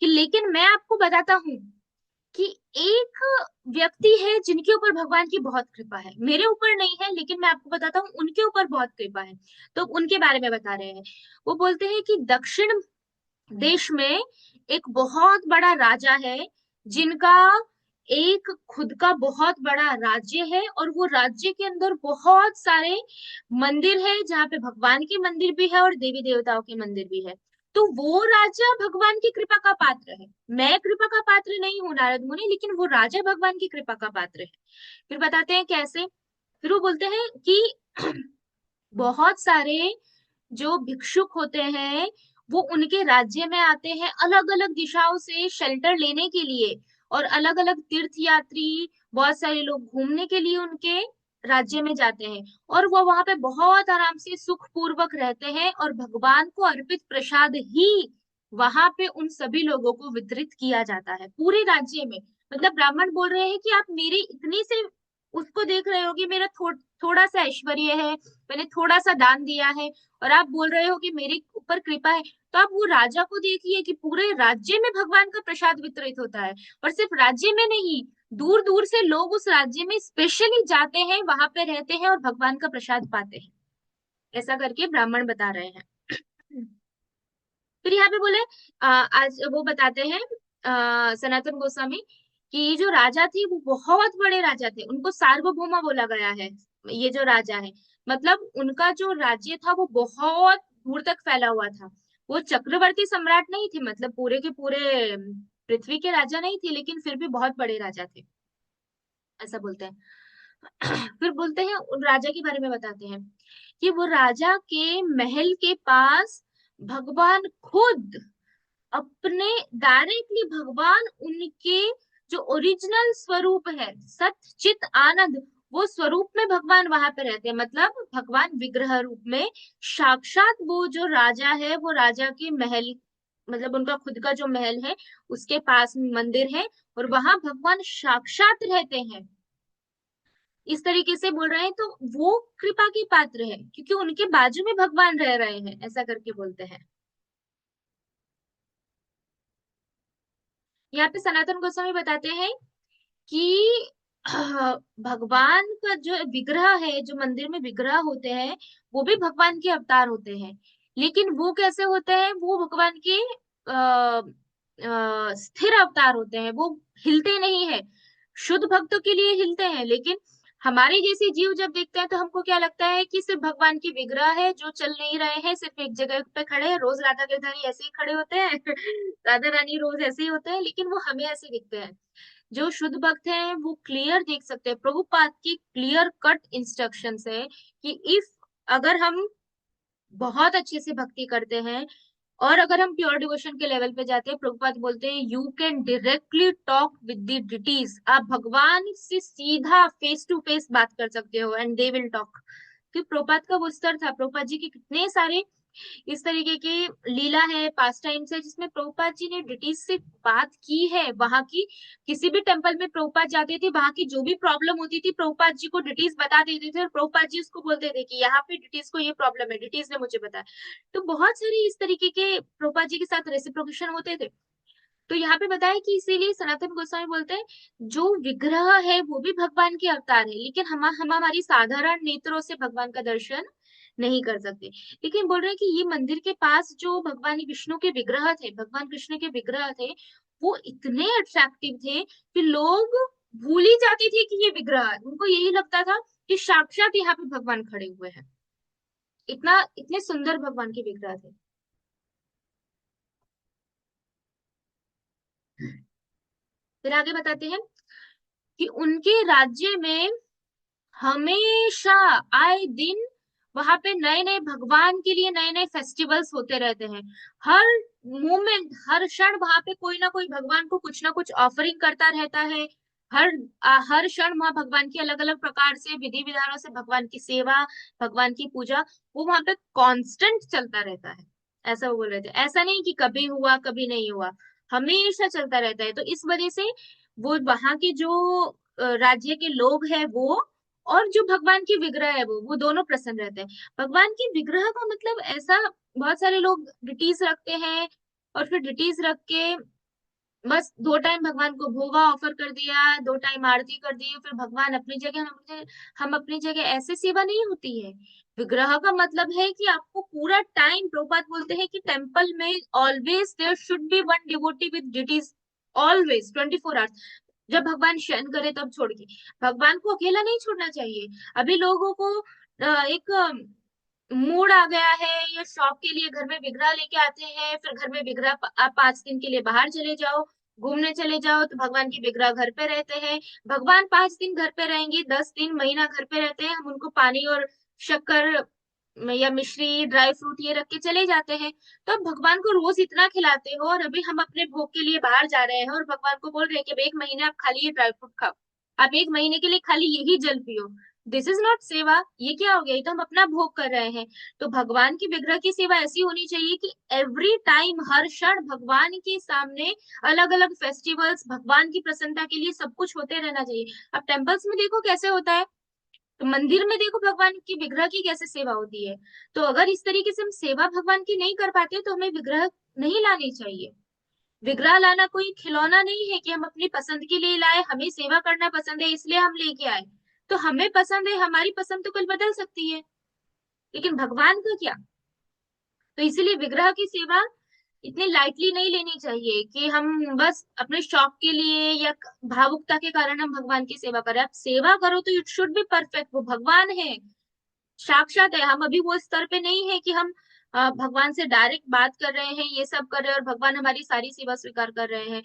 कि लेकिन मैं आपको बताता हूँ कि एक व्यक्ति है जिनके ऊपर भगवान की बहुत कृपा है, मेरे ऊपर नहीं है, लेकिन मैं आपको बताता हूँ उनके ऊपर बहुत कृपा है। तो उनके बारे में बता रहे हैं। वो बोलते हैं कि दक्षिण देश में एक बहुत बड़ा राजा है, जिनका एक खुद का बहुत बड़ा राज्य है, और वो राज्य के अंदर बहुत सारे मंदिर है, जहाँ पे भगवान के मंदिर भी है और देवी देवताओं के मंदिर भी है। तो वो राजा भगवान की कृपा का पात्र है। मैं कृपा का पात्र नहीं हूँ नारद मुनि, लेकिन वो राजा भगवान की कृपा का पात्र है। फिर बताते हैं कैसे। फिर वो बोलते हैं कि बहुत सारे जो भिक्षुक होते हैं, वो उनके राज्य में आते हैं अलग अलग दिशाओं से शेल्टर लेने के लिए, और अलग अलग तीर्थ यात्री, बहुत सारे लोग घूमने के लिए उनके राज्य में जाते हैं, और वो वहां पे बहुत आराम से सुख पूर्वक रहते हैं, और भगवान को अर्पित प्रसाद ही वहां पे उन सभी लोगों को वितरित किया जाता है पूरे राज्य में। मतलब ब्राह्मण बोल रहे हैं कि आप मेरी इतनी से उसको देख रहे हो कि मेरा थोड़ा सा ऐश्वर्य है, मैंने थोड़ा सा दान दिया है, और आप बोल रहे हो कि मेरे ऊपर कृपा है। तो आप वो राजा को देखिए कि पूरे राज्य में भगवान का प्रसाद वितरित होता है, और सिर्फ राज्य में नहीं, दूर दूर से लोग उस राज्य में स्पेशली जाते हैं, वहां पे रहते हैं और भगवान का प्रसाद पाते हैं। ऐसा करके ब्राह्मण बता रहे हैं। फिर यहाँ पे बोले, आज वो बताते हैं सनातन गोस्वामी कि ये जो राजा थे वो बहुत बड़े राजा थे, उनको सार्वभौमा बोला गया है। ये जो राजा है, मतलब उनका जो राज्य था वो बहुत दूर तक फैला हुआ था। वो चक्रवर्ती सम्राट नहीं थे, मतलब पूरे के पूरे पृथ्वी के राजा नहीं थे, लेकिन फिर भी बहुत बड़े राजा थे, ऐसा बोलते हैं। फिर बोलते हैं उन राजा के बारे में बताते हैं कि वो राजा के महल के पास भगवान खुद अपने, डायरेक्टली भगवान उनके जो ओरिजिनल स्वरूप है, सत चित आनंद, वो स्वरूप में भगवान वहां पे रहते हैं। मतलब भगवान विग्रह रूप में साक्षात वो जो राजा है, वो राजा के महल, मतलब उनका खुद का जो महल है उसके पास में मंदिर है, और वहां भगवान साक्षात रहते हैं। इस तरीके से बोल रहे हैं, तो वो कृपा की पात्र है क्योंकि उनके बाजू में भगवान रह रहे हैं, ऐसा करके बोलते हैं। यहाँ पे सनातन गोस्वामी बताते हैं कि भगवान का जो विग्रह है, जो मंदिर में विग्रह होते हैं, वो भी भगवान के अवतार होते हैं। लेकिन वो कैसे होते हैं, वो भगवान के स्थिर अवतार होते हैं, वो हिलते नहीं है। शुद्ध भक्तों के लिए हिलते हैं, लेकिन हमारे जैसे जीव जब देखते हैं तो हमको क्या लगता है कि सिर्फ भगवान की विग्रह है जो चल नहीं रहे हैं, सिर्फ एक जगह पे खड़े हैं। रोज राधा गिरधारी ऐसे ही खड़े होते हैं राधा रानी रोज ऐसे ही होते हैं, लेकिन वो हमें ऐसे दिखते हैं। जो शुद्ध भक्त हैं वो क्लियर देख सकते हैं, प्रभुपाद की क्लियर कट इंस्ट्रक्शंस है कि इफ अगर हम बहुत अच्छे से भक्ति करते हैं और अगर हम प्योर डिवोशन के लेवल पे जाते हैं, प्रभुपाद बोलते हैं you can directly talk with the deities, आप भगवान से सीधा फेस टू फेस बात कर सकते हो एंड दे विल टॉक। कि प्रभुपाद का वो स्तर था, प्रभुपाद जी के कितने सारे इस तरीके की लीला है, पास टाइम्स है, जिसमें प्रभुपाद जी ने ब्रिटिश से बात की है। वहां की किसी भी टेम्पल में प्रभुपाद जाते थे, वहां की जो भी प्रॉब्लम होती थी प्रभुपाद जी को डिटीज बता देते थे और प्रभुपाद जी उसको बोलते थे कि यहाँ पे डिटीज को ये प्रॉब्लम है, डिटीज ने मुझे बताया। तो बहुत सारे इस तरीके के प्रभुपाद जी के साथ रेसिप्रोकेशन होते थे। तो यहाँ पे बताया कि इसीलिए सनातन गोस्वामी बोलते हैं जो विग्रह है वो भी भगवान के अवतार है, लेकिन हम हमारी साधारण नेत्रों से भगवान का दर्शन नहीं कर सकते। लेकिन बोल रहे हैं कि ये मंदिर के पास जो भगवान विष्णु के विग्रह थे, भगवान कृष्ण के विग्रह थे, वो इतने अट्रैक्टिव थे कि लोग भूल ही जाते थे कि ये विग्रह है। उनको यही लगता था कि साक्षात यहाँ पे भगवान खड़े हुए हैं। इतना इतने सुंदर भगवान के विग्रह थे। फिर आगे बताते हैं कि उनके राज्य में हमेशा आए दिन वहां पे नए नए भगवान के लिए नए नए फेस्टिवल्स होते रहते हैं। हर मोमेंट हर क्षण वहां पे कोई ना कोई भगवान को कुछ ना कुछ ऑफरिंग करता रहता है। हर क्षण वहां भगवान की अलग अलग प्रकार से विधि विधानों से भगवान की सेवा, भगवान की पूजा, वो वहां पे कांस्टेंट चलता रहता है। ऐसा वो बोल रहे थे, ऐसा नहीं कि कभी हुआ कभी नहीं हुआ, हमेशा चलता रहता है। तो इस वजह से वो वहां के जो राज्य के लोग हैं वो, और जो भगवान की विग्रह है वो दोनों प्रसन्न रहते हैं। भगवान की विग्रह का मतलब ऐसा, बहुत सारे लोग डिटीज रखते हैं और फिर डिटीज रख के बस 2 टाइम भगवान को भोगा ऑफर कर दिया, 2 टाइम आरती कर दी, फिर भगवान अपनी जगह हम अपनी जगह, ऐसे सेवा नहीं होती है। विग्रह का मतलब है कि आपको पूरा टाइम, प्रभुपाद बोलते हैं कि टेम्पल में always there should be one devotee with deities, always 24 hours. जब भगवान शयन करे तब छोड़ के, भगवान को अकेला नहीं छोड़ना चाहिए। अभी लोगों को एक मूड आ गया है, या शौक के लिए घर में विग्रह लेके आते हैं, फिर घर में विग्रह आप 5 दिन के लिए बाहर चले जाओ, घूमने चले जाओ तो भगवान की विग्रह घर पे रहते हैं। भगवान 5 दिन घर पे रहेंगे, 10 दिन महीना घर पे रहते हैं, हम उनको पानी और शक्कर या मिश्री ड्राई फ्रूट ये रख के चले जाते हैं। तो आप भगवान को रोज इतना खिलाते हो, और अभी हम अपने भोग के लिए बाहर जा रहे हैं और भगवान को बोल रहे हैं कि अब 1 महीने आप खाली ये ड्राई फ्रूट खाओ, आप 1 महीने के लिए खाली यही जल पियो। दिस इज नॉट सेवा, ये क्या हो गया, ये तो हम अपना भोग कर रहे हैं। तो भगवान की विग्रह की सेवा ऐसी होनी चाहिए कि एवरी टाइम हर क्षण भगवान के सामने अलग अलग फेस्टिवल्स, भगवान की प्रसन्नता के लिए सब कुछ होते रहना चाहिए। अब टेम्पल्स में देखो कैसे होता है, तो मंदिर में देखो भगवान की विग्रह की कैसे सेवा होती है। तो अगर इस तरीके से हम सेवा भगवान की नहीं कर पाते तो हमें विग्रह नहीं लानी चाहिए। विग्रह लाना कोई खिलौना नहीं है कि हम अपनी पसंद के लिए लाए, हमें सेवा करना पसंद है इसलिए हम लेके आए। तो हमें पसंद है, हमारी पसंद तो कल बदल सकती है, लेकिन भगवान का क्या। तो इसीलिए विग्रह की सेवा इतनी लाइटली नहीं लेनी चाहिए कि हम बस अपने शौक के लिए या भावुकता के कारण हम भगवान की सेवा करें। आप सेवा करो तो इट शुड बी परफेक्ट, वो भगवान है, साक्षात है। हम अभी वो स्तर पे नहीं है कि हम भगवान से डायरेक्ट बात कर रहे हैं, ये सब कर रहे हैं और भगवान हमारी सारी सेवा स्वीकार कर रहे हैं।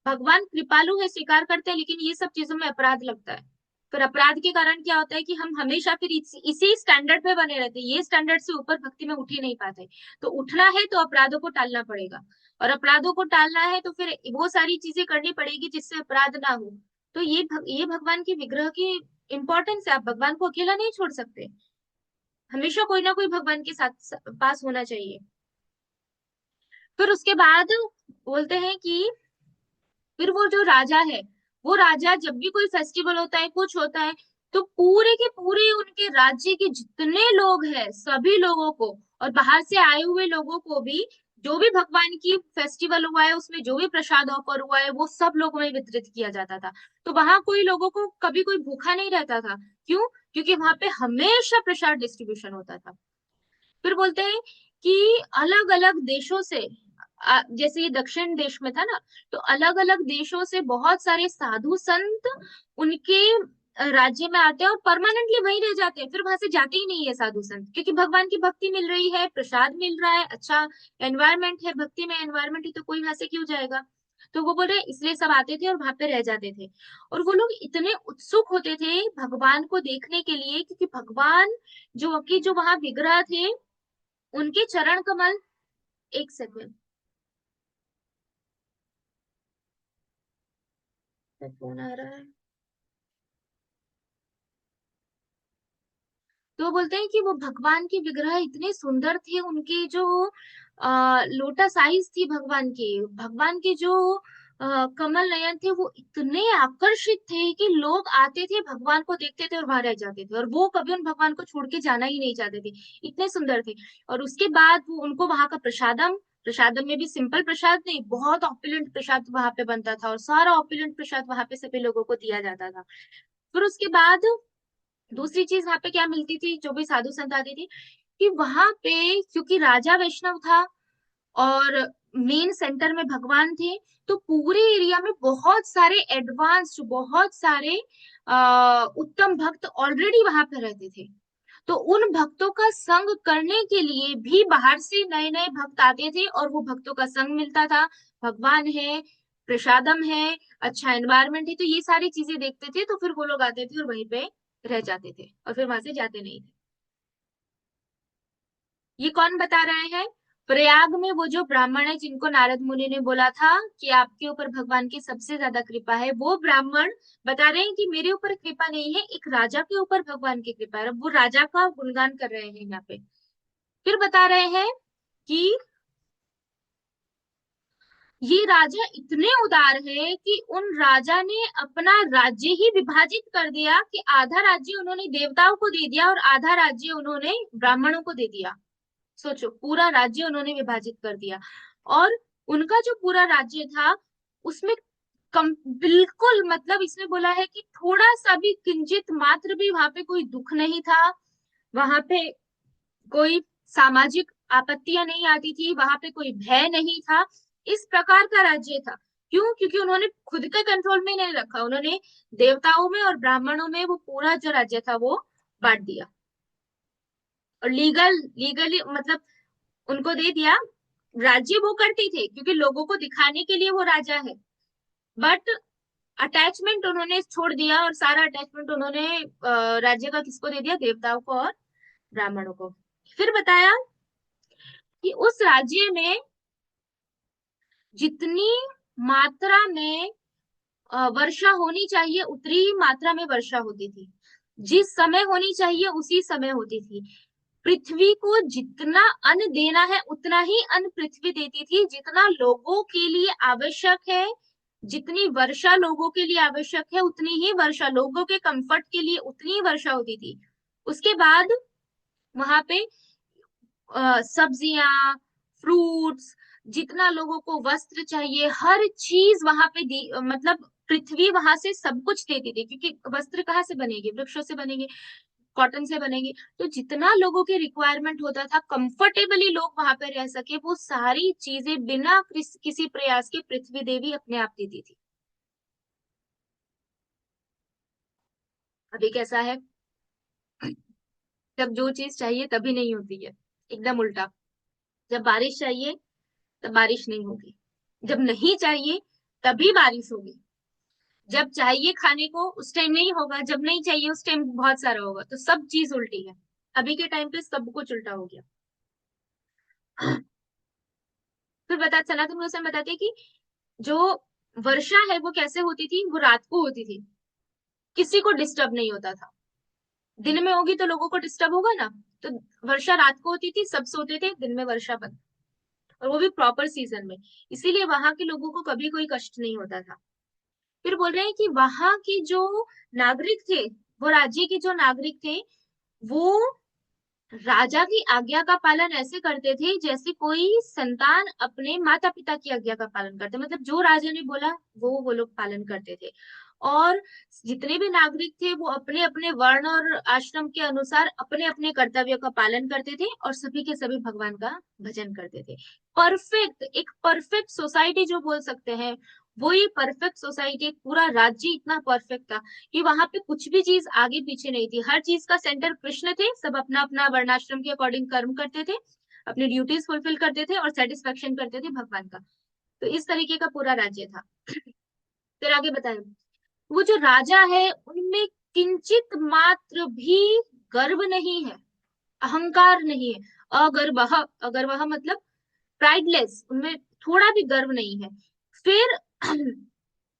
भगवान कृपालु है, स्वीकार करते हैं, लेकिन ये सब चीजों में अपराध लगता है। फिर अपराध के कारण क्या होता है कि हम हमेशा फिर इसी स्टैंडर्ड पे बने रहते हैं, ये स्टैंडर्ड से ऊपर भक्ति में उठ ही नहीं पाते। तो उठना है तो अपराधों को टालना पड़ेगा, और अपराधों को टालना है तो फिर वो सारी चीजें करनी पड़ेगी जिससे अपराध ना हो। तो ये भगवान की विग्रह की इंपॉर्टेंस है, आप भगवान को अकेला नहीं छोड़ सकते, हमेशा कोई ना कोई भगवान के साथ पास होना चाहिए। फिर उसके बाद बोलते हैं कि फिर वो जो राजा है, वो राजा जब भी कोई फेस्टिवल होता है, कुछ होता है, तो पूरे के पूरे उनके राज्य के जितने लोग हैं सभी लोगों को, और बाहर से आए हुए लोगों को भी, जो भी भगवान की फेस्टिवल हुआ है उसमें जो भी प्रसाद ऑफर हुआ है वो सब लोगों में वितरित किया जाता था। तो वहां कोई लोगों को कभी कोई भूखा नहीं रहता था। क्यों? क्योंकि वहां पे हमेशा प्रसाद डिस्ट्रीब्यूशन होता था। फिर बोलते हैं कि अलग अलग देशों से, जैसे ये दक्षिण देश में था ना, तो अलग अलग देशों से बहुत सारे साधु संत उनके राज्य में आते हैं और परमानेंटली वहीं रह जाते हैं, फिर वहां से जाते ही नहीं है साधु संत, क्योंकि भगवान की भक्ति मिल रही है, प्रसाद मिल रहा है, अच्छा एनवायरमेंट है, भक्ति में एनवायरमेंट है, तो कोई वहां से क्यों जाएगा। तो वो बोल रहे इसलिए सब आते थे और वहां पे रह जाते थे। और वो लोग इतने उत्सुक होते थे भगवान को देखने के लिए, क्योंकि भगवान जो वहां विग्रह थे, उनके चरण कमल। एक सेकंड, फोन आ रहा है। तो वो बोलते हैं कि वो भगवान के विग्रह इतने सुंदर थे, उनके जो लोटस आईज थी भगवान के, भगवान के जो कमल नयन थे, वो इतने आकर्षित थे कि लोग आते थे, भगवान को देखते थे और वहां रह जाते थे, और वो कभी उन भगवान को छोड़ के जाना ही नहीं चाहते थे, इतने सुंदर थे। और उसके बाद वो उनको वहां का प्रसादम, प्रसादम में भी सिंपल प्रसाद नहीं, बहुत ऑपुलेंट प्रसाद वहां पे बनता था, और सारा ऑपुलेंट प्रसाद वहां पे सभी लोगों को दिया जाता था। फिर उसके बाद दूसरी चीज वहां पे क्या मिलती थी, जो भी साधु संत आती थी, कि वहां पे क्योंकि राजा वैष्णव था और मेन सेंटर में भगवान थे, तो पूरे एरिया में बहुत सारे एडवांस्ड, बहुत सारे उत्तम भक्त ऑलरेडी वहां पे रहते थे। तो उन भक्तों का संग करने के लिए भी बाहर से नए नए भक्त आते थे, और वो भक्तों का संग मिलता था, भगवान है, प्रसादम है, अच्छा एनवायरमेंट है, तो ये सारी चीजें देखते थे, तो फिर वो लोग आते थे और वहीं पे रह जाते थे, और फिर वहां से जाते नहीं थे। ये कौन बता रहे हैं? प्रयाग में वो जो ब्राह्मण है जिनको नारद मुनि ने बोला था कि आपके ऊपर भगवान की सबसे ज्यादा कृपा है, वो ब्राह्मण बता रहे हैं कि मेरे ऊपर कृपा नहीं है, एक राजा के ऊपर भगवान की कृपा है। अब वो राजा का गुणगान कर रहे हैं यहाँ पे। फिर बता रहे हैं कि ये राजा इतने उदार है कि उन राजा ने अपना राज्य ही विभाजित कर दिया, कि आधा राज्य उन्होंने देवताओं को दे दिया और आधा राज्य उन्होंने ब्राह्मणों को दे दिया। सोचो, पूरा राज्य उन्होंने विभाजित कर दिया। और उनका जो पूरा राज्य था उसमें कम, बिल्कुल मतलब इसमें बोला है कि थोड़ा सा भी, किंचित मात्र भी वहां पे कोई दुख नहीं था, वहां पे कोई सामाजिक आपत्तियां नहीं आती थी, वहां पे कोई भय नहीं था, इस प्रकार का राज्य था। क्यों? क्योंकि उन्होंने खुद के कंट्रोल में नहीं रखा, उन्होंने देवताओं में और ब्राह्मणों में वो पूरा जो राज्य था वो बांट दिया, और लीगली मतलब उनको दे दिया। राज्य वो करते थे क्योंकि लोगों को दिखाने के लिए वो राजा है, बट अटैचमेंट उन्होंने छोड़ दिया, और सारा अटैचमेंट उन्होंने राज्य का किसको दे दिया? देवताओं को और ब्राह्मणों को। फिर बताया कि उस राज्य में जितनी मात्रा में वर्षा होनी चाहिए उतनी ही मात्रा में वर्षा होती थी, जिस समय होनी चाहिए उसी समय होती थी। पृथ्वी को जितना अन्न देना है उतना ही अन्न पृथ्वी देती थी, जितना लोगों के लिए आवश्यक है, जितनी वर्षा लोगों के लिए आवश्यक है उतनी ही वर्षा, लोगों के कंफर्ट के लिए उतनी ही वर्षा होती थी। उसके बाद वहां पे सब्जियां, फ्रूट्स, जितना लोगों को वस्त्र चाहिए, हर चीज वहां पे दी, मतलब पृथ्वी वहां से सब कुछ देती थी, क्योंकि वस्त्र कहाँ से बनेंगे? वृक्षों से बनेंगे, कॉटन से बनेंगे। तो जितना लोगों के रिक्वायरमेंट होता था, कंफर्टेबली लोग वहां पे रह सके, वो सारी चीजें बिना किसी प्रयास के पृथ्वी देवी अपने आप देती थी। अभी कैसा है? जब जो चीज चाहिए तभी नहीं होती है, एकदम उल्टा। जब बारिश चाहिए तब बारिश नहीं होगी, जब नहीं चाहिए तभी बारिश होगी, जब चाहिए खाने को उस टाइम नहीं होगा, जब नहीं चाहिए उस टाइम बहुत सारा होगा, तो सब चीज उल्टी है। अभी के टाइम पे सब कुछ उल्टा हो गया। फिर सनातन गोस्वामी बताते हैं कि जो वर्षा है वो कैसे होती थी, वो रात को होती थी, किसी को डिस्टर्ब नहीं होता था। दिन में होगी तो लोगों को डिस्टर्ब होगा ना, तो वर्षा रात को होती थी, सब सोते थे, दिन में वर्षा बंद, और वो भी प्रॉपर सीजन में, इसीलिए वहां के लोगों को कभी कोई कष्ट नहीं होता था। फिर बोल रहे हैं कि वहां की जो नागरिक थे, वो राज्य के जो नागरिक थे, वो राजा की आज्ञा का पालन ऐसे करते थे जैसे कोई संतान अपने माता पिता की आज्ञा का पालन करते, मतलब जो राजा ने बोला वो लोग पालन करते थे। और जितने भी नागरिक थे वो अपने अपने वर्ण और आश्रम के अनुसार अपने अपने कर्तव्यों का पालन करते थे, और सभी के सभी भगवान का भजन करते थे। परफेक्ट, एक परफेक्ट सोसाइटी जो बोल सकते हैं, वो ये परफेक्ट सोसाइटी, एक पूरा राज्य इतना परफेक्ट था कि वहां पे कुछ भी चीज आगे पीछे नहीं थी, हर चीज का सेंटर कृष्ण थे, सब अपना अपना वर्णाश्रम के अकॉर्डिंग कर्म करते थे, अपनी ड्यूटीज फुलफिल करते थे और सेटिस्फेक्शन करते थे भगवान का। तो इस तरीके का पूरा राज्य था। फिर आगे बताए, वो जो राजा है उनमें किंचित मात्र भी गर्व नहीं है, अहंकार नहीं है। अगर्वः, अगर्वः मतलब प्राइडलेस, उनमें थोड़ा भी गर्व नहीं है। फिर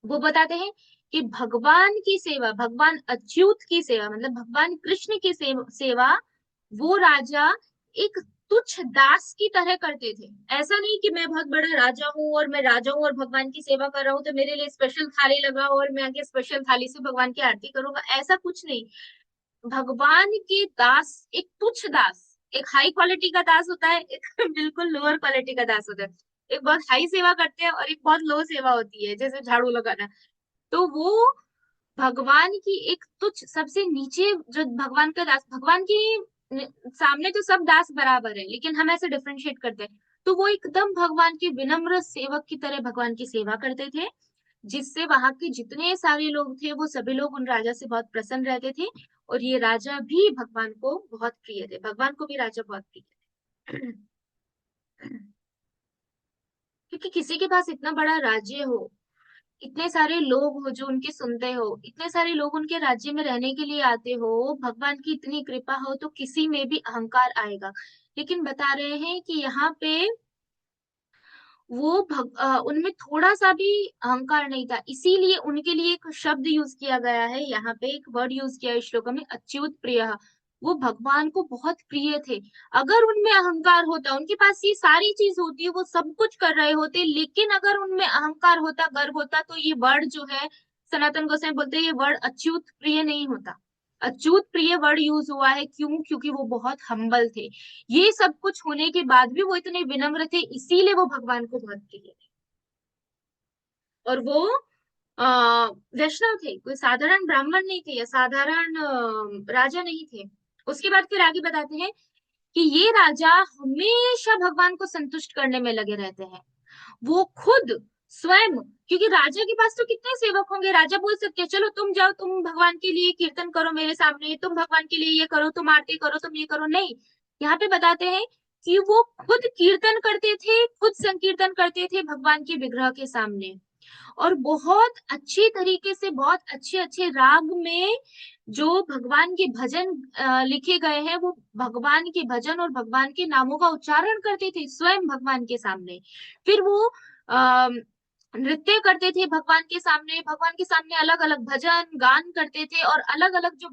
वो बताते हैं कि भगवान की सेवा, भगवान अच्युत की सेवा मतलब भगवान कृष्ण की सेवा वो राजा एक तुच्छ दास की तरह करते थे। ऐसा नहीं कि मैं बहुत बड़ा राजा हूँ और मैं राजा हूँ और भगवान की सेवा कर रहा हूँ तो मेरे लिए स्पेशल थाली लगा और मैं आगे स्पेशल थाली से भगवान की आरती करूंगा, ऐसा कुछ नहीं। भगवान के दास, एक तुच्छ दास, एक हाई क्वालिटी का दास होता है, एक बिल्कुल लोअर क्वालिटी का दास होता है। एक बहुत हाई सेवा करते हैं और एक बहुत लो सेवा होती है, जैसे झाड़ू लगाना। तो वो भगवान की एक तुच्छ सबसे नीचे जो भगवान का दास, भगवान की सामने तो सब दास बराबर है लेकिन हम ऐसे डिफरेंशिएट करते हैं। तो वो एकदम भगवान के विनम्र सेवक की तरह भगवान की सेवा करते थे, जिससे वहां के जितने सारे लोग थे वो सभी लोग उन राजा से बहुत प्रसन्न रहते थे। और ये राजा भी भगवान को बहुत प्रिय थे, भगवान को भी राजा बहुत प्रिय थे। क्योंकि किसी के पास इतना बड़ा राज्य हो, इतने सारे लोग हो जो उनके सुनते हो, इतने सारे लोग उनके राज्य में रहने के लिए आते हो, भगवान की इतनी कृपा हो तो किसी में भी अहंकार आएगा। लेकिन बता रहे हैं कि यहाँ पे वो उनमें थोड़ा सा भी अहंकार नहीं था, इसीलिए उनके लिए एक शब्द यूज किया गया है, यहाँ पे एक वर्ड यूज किया है इस श्लोक में, अच्युत प्रिय। वो भगवान को बहुत प्रिय थे। अगर उनमें अहंकार होता, उनके पास ये सारी चीज होती, वो सब कुछ कर रहे होते, लेकिन अगर उनमें अहंकार होता, गर्व होता, तो ये वर्ड जो है सनातन गोसाई बोलते हैं ये वर्ड अच्युत प्रिय नहीं होता। अच्युत प्रिय वर्ड यूज हुआ है क्यों? क्योंकि वो बहुत हम्बल थे। ये सब कुछ होने के बाद भी वो इतने विनम्र थे, इसीलिए वो भगवान को बहुत प्रिय थे। और वो वैष्णव थे, कोई साधारण ब्राह्मण नहीं थे या साधारण राजा नहीं थे। उसके बाद फिर आगे बताते हैं कि ये राजा हमेशा भगवान को संतुष्ट करने में लगे रहते हैं। वो खुद स्वयं, क्योंकि राजा के पास तो कितने सेवक होंगे, राजा बोल सकते हैं चलो तुम जाओ, तुम भगवान के लिए कीर्तन करो मेरे सामने, तुम भगवान के लिए ये करो, तुम आरती करो, तुम ये करो, नहीं। यहाँ पे बताते हैं कि वो खुद कीर्तन करते थे, खुद संकीर्तन करते थे भगवान के विग्रह के सामने। और बहुत अच्छी तरीके से, बहुत अच्छे अच्छे राग में जो भगवान के भजन लिखे गए हैं, वो भगवान के भजन और भगवान के नामों का उच्चारण करते थे स्वयं भगवान के सामने। फिर वो आ, नृत्य करते थे भगवान के सामने, भगवान के सामने अलग अलग भजन गान करते थे, और अलग अलग जो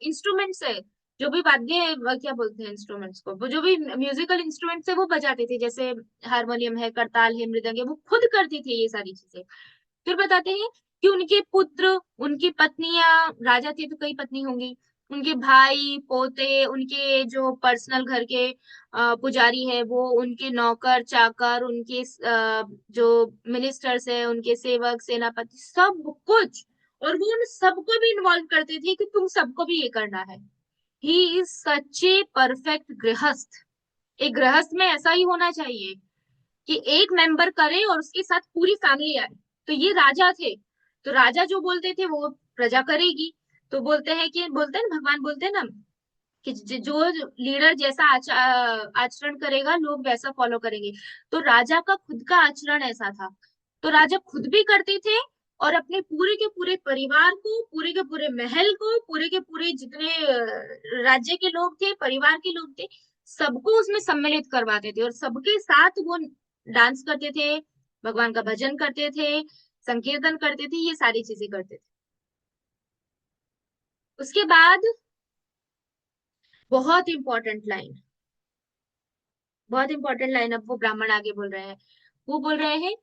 इंस्ट्रूमेंट्स है, जो भी वाद्य, क्या बोलते हैं इंस्ट्रूमेंट्स को, वो जो भी म्यूजिकल इंस्ट्रूमेंट्स है वो बजाते थे, जैसे हारमोनियम है, करताल है, मृदंग है, वो खुद करते थे ये सारी चीजें। फिर बताते हैं कि उनके पुत्र, उनकी पत्नियां, राजा थे तो कई पत्नी होंगी, उनके भाई पोते, उनके जो पर्सनल घर के पुजारी है वो, उनके नौकर चाकर, उनके जो मिनिस्टर्स है, उनके सेवक सेनापति, सब कुछ। और वो उन सबको भी इन्वॉल्व करते थे कि तुम सबको भी ये करना है। He is such a perfect गृहस्थ। एक गृहस्थ में ऐसा ही होना चाहिए कि एक मेंबर करे और उसके साथ पूरी फैमिली आए। तो ये राजा थे, तो राजा जो बोलते थे वो प्रजा करेगी। तो बोलते हैं कि, बोलते हैं ना, भगवान बोलते हैं ना कि जो लीडर जैसा आचरण करेगा लोग वैसा फॉलो करेंगे। तो राजा का खुद का आचरण ऐसा था, तो राजा खुद भी करते थे और अपने पूरे के पूरे परिवार को, पूरे के पूरे महल को, पूरे के पूरे जितने राज्य के लोग थे, परिवार के लोग थे, सबको उसमें सम्मिलित करवाते थे और सबके साथ वो डांस करते थे, भगवान का भजन करते थे, संकीर्तन करते थे, ये सारी चीजें करते थे। उसके बाद बहुत इंपॉर्टेंट लाइन, बहुत इंपॉर्टेंट लाइन अब वो ब्राह्मण आगे बोल रहे हैं। वो बोल रहे हैं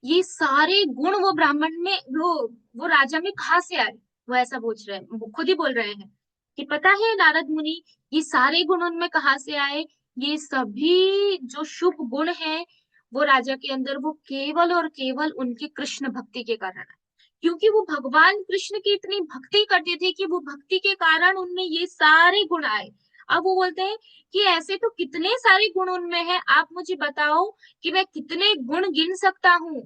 ये सारे गुण वो ब्राह्मण में, वो राजा में कहाँ से आए? वो ऐसा पूछ रहे हैं, वो खुद ही बोल रहे हैं कि पता है नारद मुनि, ये सारे गुण उनमें कहाँ से आए? ये सभी जो शुभ गुण है वो राजा के अंदर, वो केवल और केवल उनकी कृष्ण भक्ति के कारण है। क्योंकि वो भगवान कृष्ण की इतनी भक्ति करते थे कि वो भक्ति के कारण उनमें ये सारे गुण आए। अब वो बोलते हैं कि ऐसे तो कितने सारे गुण उनमें हैं, आप मुझे बताओ कि मैं कितने गुण गिन सकता हूँ।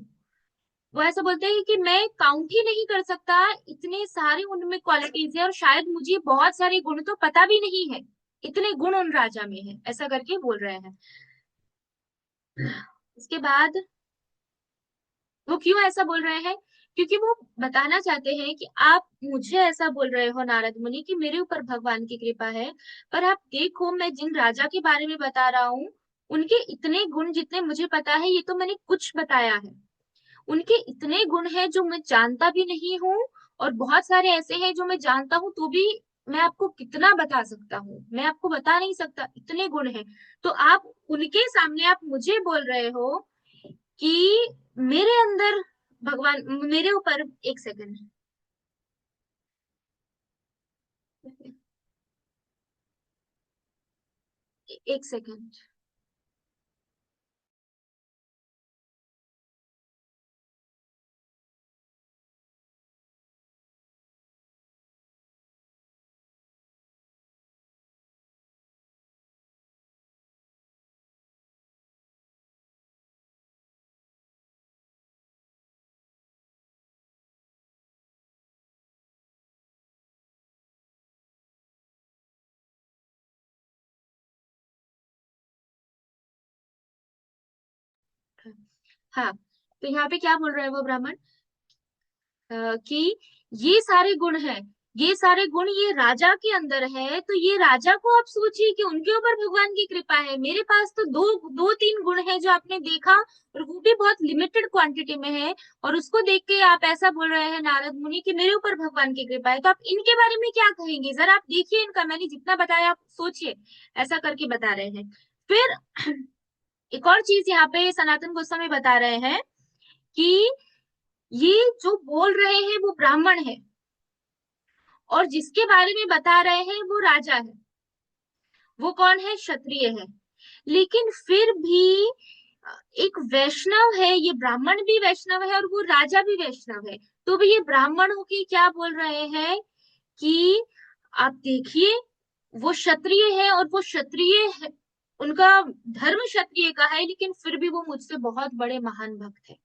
वो ऐसा बोलते हैं कि मैं काउंट ही नहीं कर सकता, इतने सारे उनमें क्वालिटीज है और शायद मुझे बहुत सारे गुण तो पता भी नहीं है, इतने गुण उन राजा में है, ऐसा करके बोल रहे हैं। इसके बाद वो क्यों ऐसा बोल रहे हैं? क्योंकि वो बताना चाहते हैं कि आप मुझे ऐसा बोल रहे हो नारद मुनि कि मेरे ऊपर भगवान की कृपा है, पर आप देखो मैं जिन राजा के बारे में बता रहा हूँ, उनके इतने गुण जितने मुझे पता है ये तो मैंने कुछ बताया है, उनके इतने गुण हैं जो मैं जानता भी नहीं हूँ, और बहुत सारे ऐसे हैं जो मैं जानता हूँ तो भी मैं आपको कितना बता सकता हूँ, मैं आपको बता नहीं सकता, इतने गुण हैं। तो आप उनके सामने आप मुझे बोल रहे हो कि मेरे अंदर भगवान, मेरे ऊपर, एक सेकंड, एक सेकंड। हाँ, तो यहाँ पे क्या बोल रहे हैं वो ब्राह्मण, कि ये सारे गुण हैं, ये सारे गुण ये राजा के अंदर है, तो ये राजा को आप सोचिए कि उनके ऊपर भगवान की कृपा है, मेरे पास तो दो दो तीन गुण है जो आपने देखा, और वो भी बहुत लिमिटेड क्वांटिटी में है, और उसको देख के आप ऐसा बोल रहे हैं नारद मुनि कि मेरे ऊपर भगवान की कृपा है, तो आप इनके बारे में क्या कहेंगे, जरा आप देखिए इनका, मैंने जितना बताया आप सोचिए, ऐसा करके बता रहे हैं। फिर एक और चीज यहाँ पे सनातन गोस्वामी बता रहे हैं कि ये जो बोल रहे हैं वो ब्राह्मण है, और जिसके बारे में बता रहे हैं वो राजा है, वो कौन है, क्षत्रिय है। लेकिन फिर भी एक वैष्णव है, ये ब्राह्मण भी वैष्णव है और वो राजा भी वैष्णव है, तो भी ये ब्राह्मण होके क्या बोल रहे हैं कि आप देखिए वो क्षत्रिय है, और वो क्षत्रिय है, उनका धर्म क्षत्रिय का है, लेकिन फिर भी वो मुझसे बहुत बड़े महान भक्त है,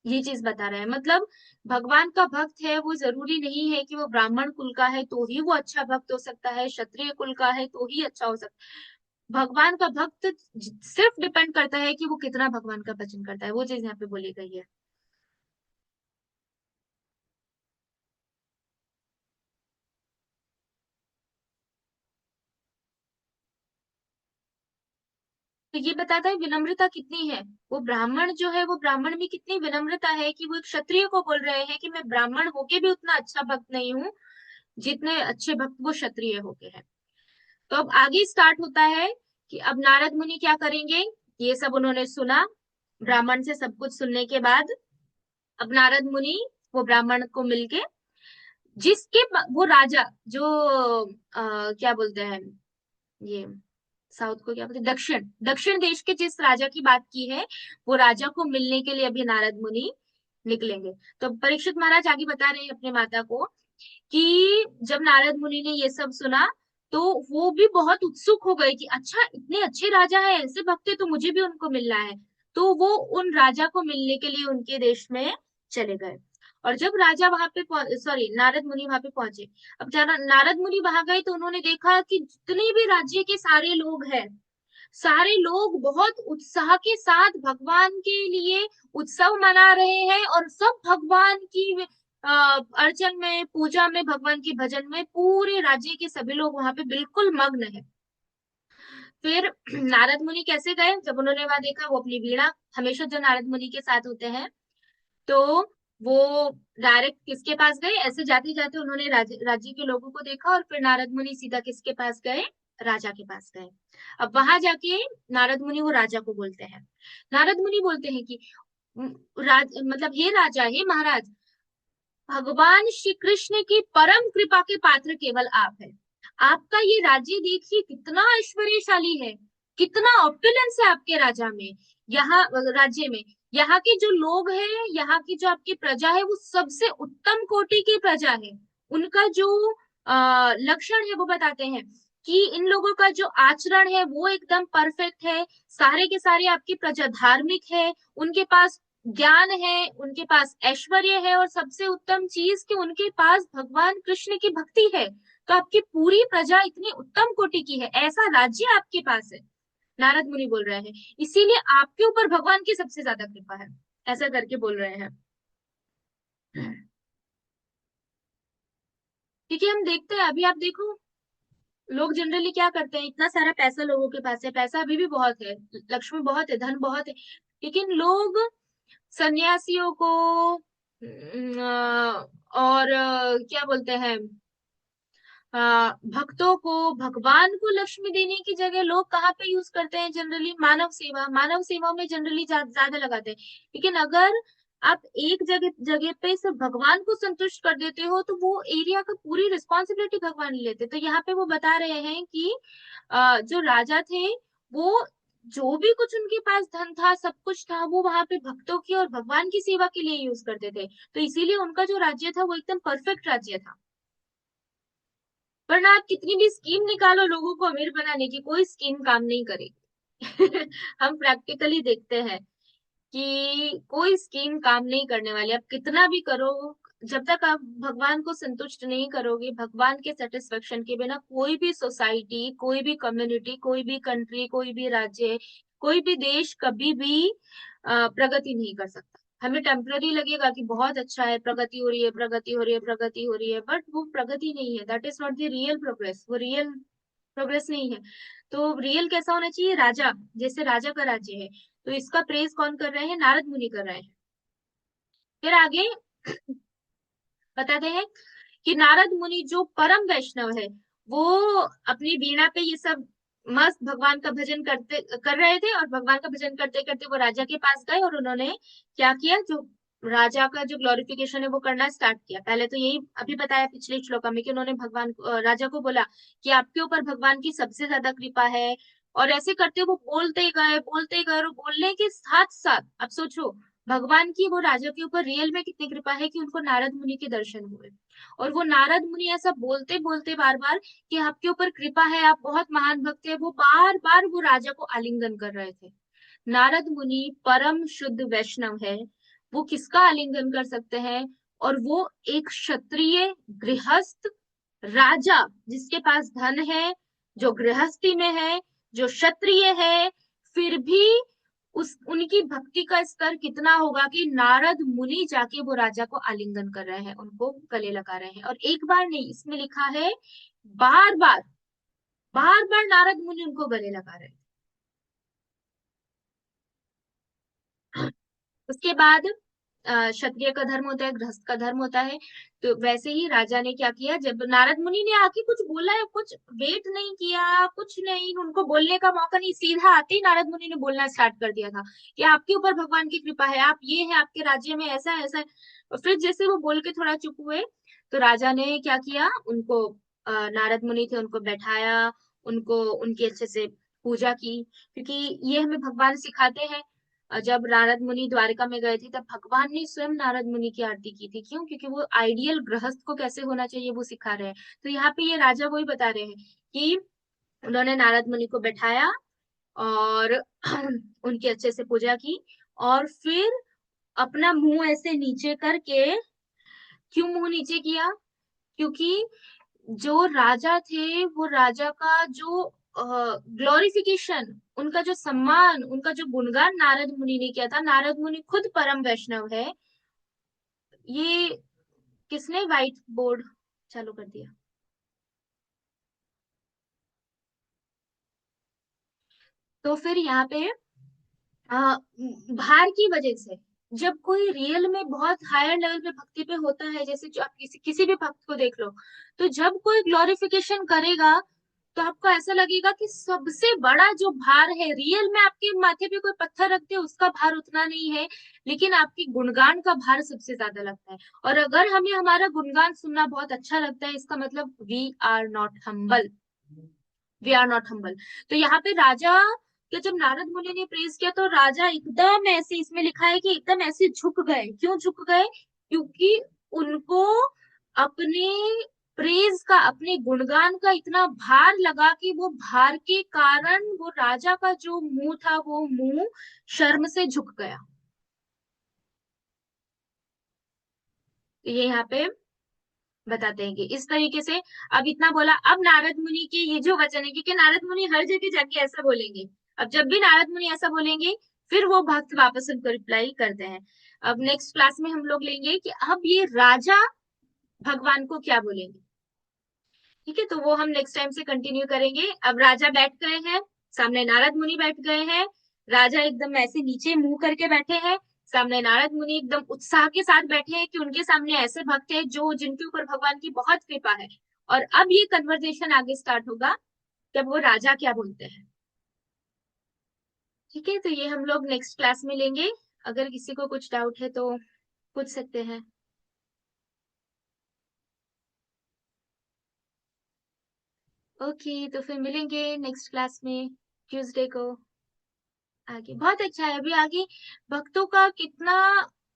ये चीज बता रहा है। मतलब भगवान का भक्त है, वो जरूरी नहीं है कि वो ब्राह्मण कुल का है तो ही वो अच्छा भक्त हो सकता है, क्षत्रिय कुल का है तो ही अच्छा हो सकता है। भगवान का भक्त सिर्फ डिपेंड करता है कि वो कितना भगवान का भजन करता है, वो चीज यहाँ पे बोली गई है। तो ये बताता है विनम्रता कितनी है, वो ब्राह्मण जो है वो ब्राह्मण में कितनी विनम्रता है कि वो एक क्षत्रिय को बोल रहे हैं कि मैं ब्राह्मण होके भी उतना अच्छा भक्त नहीं हूँ जितने अच्छे भक्त वो क्षत्रिय होके हैं। तो अब आगे स्टार्ट होता है कि अब नारद मुनि क्या करेंगे, ये सब उन्होंने सुना, ब्राह्मण से सब कुछ सुनने के बाद अब नारद मुनि वो ब्राह्मण को मिलके, वो राजा जो क्या बोलते हैं, ये साउथ को क्या बोलते हैं, दक्षिण दक्षिण देश के जिस राजा की बात की है, वो राजा को मिलने के लिए अभी नारद मुनि निकलेंगे। तो परीक्षित महाराज आगे बता रहे हैं अपने माता को कि जब नारद मुनि ने ये सब सुना तो वो भी बहुत उत्सुक हो गए कि अच्छा इतने अच्छे राजा है, ऐसे भक्त है, तो मुझे भी उनको मिलना है। तो वो उन राजा को मिलने के लिए उनके देश में चले गए। और जब राजा वहां पे सॉरी नारद मुनि वहां पे पहुंचे, अब जब नारद मुनि वहां गए तो उन्होंने देखा कि जितने भी राज्य के सारे लोग हैं, सारे लोग बहुत उत्साह के साथ भगवान के लिए उत्सव मना रहे हैं, और सब भगवान की अर्चन में, पूजा में, भगवान के भजन में पूरे राज्य के सभी लोग वहां पे बिल्कुल मग्न है। फिर नारद मुनि कैसे गए, जब उन्होंने वहां देखा, वो अपनी वीणा, हमेशा जो नारद मुनि के साथ होते हैं, तो वो डायरेक्ट किसके पास गए, ऐसे जाते जाते उन्होंने राज्य के लोगों को देखा, और फिर नारद मुनि सीधा किसके पास गए, राजा के पास गए। अब वहां जाके नारद मुनि वो राजा को बोलते हैं, नारद मुनि बोलते हैं कि मतलब हे राजा, हे महाराज, भगवान श्री कृष्ण की परम कृपा के पात्र केवल आप हैं। आपका ये राज्य देखिए कितना ऐश्वर्यशाली है, कितना ऑपुलेंस है आपके राजा में, यहाँ राज्य में। यहाँ के जो लोग हैं, यहाँ की जो आपकी प्रजा है, वो सबसे उत्तम कोटि की प्रजा है। उनका जो लक्षण है वो बताते हैं कि इन लोगों का जो आचरण है वो एकदम परफेक्ट है, सारे के सारे आपकी प्रजा धार्मिक है, उनके पास ज्ञान है, उनके पास ऐश्वर्य है, और सबसे उत्तम चीज कि उनके पास भगवान कृष्ण की भक्ति है। तो आपकी पूरी प्रजा इतनी उत्तम कोटि की है, ऐसा राज्य आपके पास है, नारद मुनि बोल रहे हैं। इसीलिए आपके ऊपर भगवान की सबसे ज्यादा कृपा है, ऐसा करके बोल रहे हैं। क्योंकि हम देखते हैं, अभी आप देखो, लोग जनरली क्या करते हैं, इतना सारा पैसा लोगों के पास है, पैसा अभी भी बहुत है, लक्ष्मी बहुत है, धन बहुत है, लेकिन लोग सन्यासियों को और क्या बोलते हैं, भक्तों को, भगवान को लक्ष्मी देने की जगह लोग कहाँ पे यूज करते हैं जनरली, मानव सेवा, मानव सेवा में जनरली ज्यादा लगाते हैं। लेकिन अगर आप एक जगह जगह पे सिर्फ भगवान को संतुष्ट कर देते हो, तो वो एरिया का पूरी रिस्पॉन्सिबिलिटी भगवान ले लेते। तो यहाँ पे वो बता रहे हैं कि जो राजा थे, वो जो भी कुछ उनके पास धन था, सब कुछ था, वो वहां पे भक्तों की और भगवान की सेवा के लिए यूज करते थे। तो इसीलिए उनका जो राज्य था वो एकदम परफेक्ट राज्य था। वरना आप कितनी भी स्कीम निकालो लोगों को अमीर बनाने की, कोई स्कीम काम नहीं करेगी। हम प्रैक्टिकली देखते हैं कि कोई स्कीम काम नहीं करने वाली, आप कितना भी करो, जब तक आप भगवान को संतुष्ट नहीं करोगे, भगवान के सेटिस्फेक्शन के बिना कोई भी सोसाइटी, कोई भी कम्युनिटी, कोई भी कंट्री, कोई भी राज्य, कोई भी देश कभी भी प्रगति नहीं कर सकता। हमें टेम्पररी लगेगा कि बहुत अच्छा है, प्रगति हो रही है, प्रगति हो रही है, प्रगति हो रही है, बट वो प्रगति नहीं है, that is not the real progress, वो रियल प्रोग्रेस नहीं है। तो रियल कैसा होना चाहिए, राजा, जैसे राजा का राज्य है। तो इसका प्रेज कौन कर रहे हैं, नारद मुनि कर रहे हैं। फिर आगे बताते हैं कि नारद मुनि जो परम वैष्णव है, वो अपनी वीणा पे ये सब मस्त भगवान का भजन करते कर रहे थे, और भगवान का भजन करते करते वो राजा के पास गए, और उन्होंने क्या किया, जो राजा का जो ग्लोरिफिकेशन है वो करना स्टार्ट किया। पहले तो यही अभी बताया पिछले श्लोका में कि उन्होंने राजा को बोला कि आपके ऊपर भगवान की सबसे ज्यादा कृपा है, और ऐसे करते वो बोलते गए, और बोलने के साथ साथ अब सोचो, भगवान की वो राजा के ऊपर रियल में कितनी कृपा है कि उनको नारद मुनि के दर्शन हुए। और वो नारद मुनि ऐसा बोलते बोलते बार बार कि आपके ऊपर कृपा है, आप बहुत महान भक्त है, वो बार बार वो राजा को आलिंगन कर रहे थे। नारद मुनि परम शुद्ध वैष्णव है, वो किसका आलिंगन कर सकते हैं, और वो एक क्षत्रिय गृहस्थ राजा, जिसके पास धन है, जो गृहस्थी में है, जो क्षत्रिय है, फिर भी उस उनकी भक्ति का स्तर कितना होगा कि नारद मुनि जाके वो राजा को आलिंगन कर रहे हैं, उनको गले लगा रहे हैं। और एक बार नहीं, इसमें लिखा है बार बार, बार बार नारद मुनि उनको गले लगा रहे हैं। उसके बाद क्षत्रिय का धर्म होता है, गृहस्थ का धर्म होता है। तो वैसे ही राजा ने क्या किया, जब नारद मुनि ने आके कुछ बोला है, कुछ वेट नहीं किया, कुछ नहीं, उनको बोलने का मौका नहीं, सीधा आते ही नारद मुनि ने बोलना स्टार्ट कर दिया था कि आपके ऊपर भगवान की कृपा है, आप ये है, आपके राज्य में ऐसा है, ऐसा है। और फिर जैसे वो बोल के थोड़ा चुप हुए, तो राजा ने क्या किया, उनको नारद मुनि थे उनको बैठाया, उनको उनकी अच्छे से पूजा की, क्योंकि ये हमें भगवान सिखाते हैं। जब नारद मुनि द्वारिका में गए थे, तब भगवान ने स्वयं नारद मुनि की आरती की थी। क्यों? क्योंकि वो आइडियल गृहस्थ को कैसे होना चाहिए वो सिखा रहे हैं। तो यहाँ पे ये राजा वही बता रहे हैं कि उन्होंने नारद मुनि को बैठाया, और उनकी अच्छे से पूजा की, और फिर अपना मुंह ऐसे नीचे करके, क्यों मुंह नीचे किया, क्योंकि जो राजा थे, वो राजा का जो ग्लोरिफिकेशन, उनका जो सम्मान, उनका जो गुणगान नारद मुनि ने किया था। नारद मुनि खुद परम वैष्णव है। ये किसने व्हाइट बोर्ड चालू कर दिया? तो फिर यहाँ पे भार की वजह से, जब कोई रियल में बहुत हायर लेवल पे भक्ति पे होता है, जैसे जो आप किसी किसी भी भक्त को देख लो, तो जब कोई ग्लोरिफिकेशन करेगा, तो आपको ऐसा लगेगा कि सबसे बड़ा जो भार है, रियल में आपके माथे पे कोई पत्थर रखते हैं उसका भार उतना नहीं है, लेकिन आपकी गुणगान का भार सबसे ज्यादा लगता है। और अगर हमें हमारा गुणगान सुनना बहुत अच्छा लगता है, इसका मतलब we are not humble, we are not humble. तो यहाँ पे राजा के जब नारद मुनि ने प्रेज किया, तो राजा एकदम ऐसे, इसमें लिखा है कि एकदम ऐसे झुक गए। क्यों झुक गए? क्योंकि उनको अपने प्रेज का, अपने गुणगान का इतना भार लगा कि वो भार के कारण वो राजा का जो मुंह था, वो मुंह शर्म से झुक गया। तो ये यहाँ पे बताते हैं कि इस तरीके से। अब इतना बोला, अब नारद मुनि के ये जो वचन है, क्योंकि नारद मुनि हर जगह जाके ऐसा बोलेंगे, अब जब भी नारद मुनि ऐसा बोलेंगे फिर वो भक्त वापस उनको रिप्लाई करते हैं। अब नेक्स्ट क्लास में हम लोग लेंगे कि अब ये राजा भगवान को क्या बोलेंगे। ठीक है, तो वो हम नेक्स्ट टाइम से कंटिन्यू करेंगे। अब राजा बैठ गए हैं, सामने नारद मुनि बैठ गए हैं। राजा एकदम ऐसे नीचे मुंह करके बैठे हैं, सामने नारद मुनि एकदम उत्साह के साथ बैठे हैं कि उनके सामने ऐसे भक्त हैं जो जिनके ऊपर भगवान की बहुत कृपा है। और अब ये कन्वर्सेशन आगे स्टार्ट होगा जब वो राजा क्या बोलते हैं। ठीक है, तो ये हम लोग नेक्स्ट क्लास में लेंगे। अगर किसी को कुछ डाउट है तो पूछ सकते हैं। ओके, तो फिर मिलेंगे नेक्स्ट क्लास में ट्यूसडे को। आगे बहुत अच्छा है, अभी आगे भक्तों का कितना,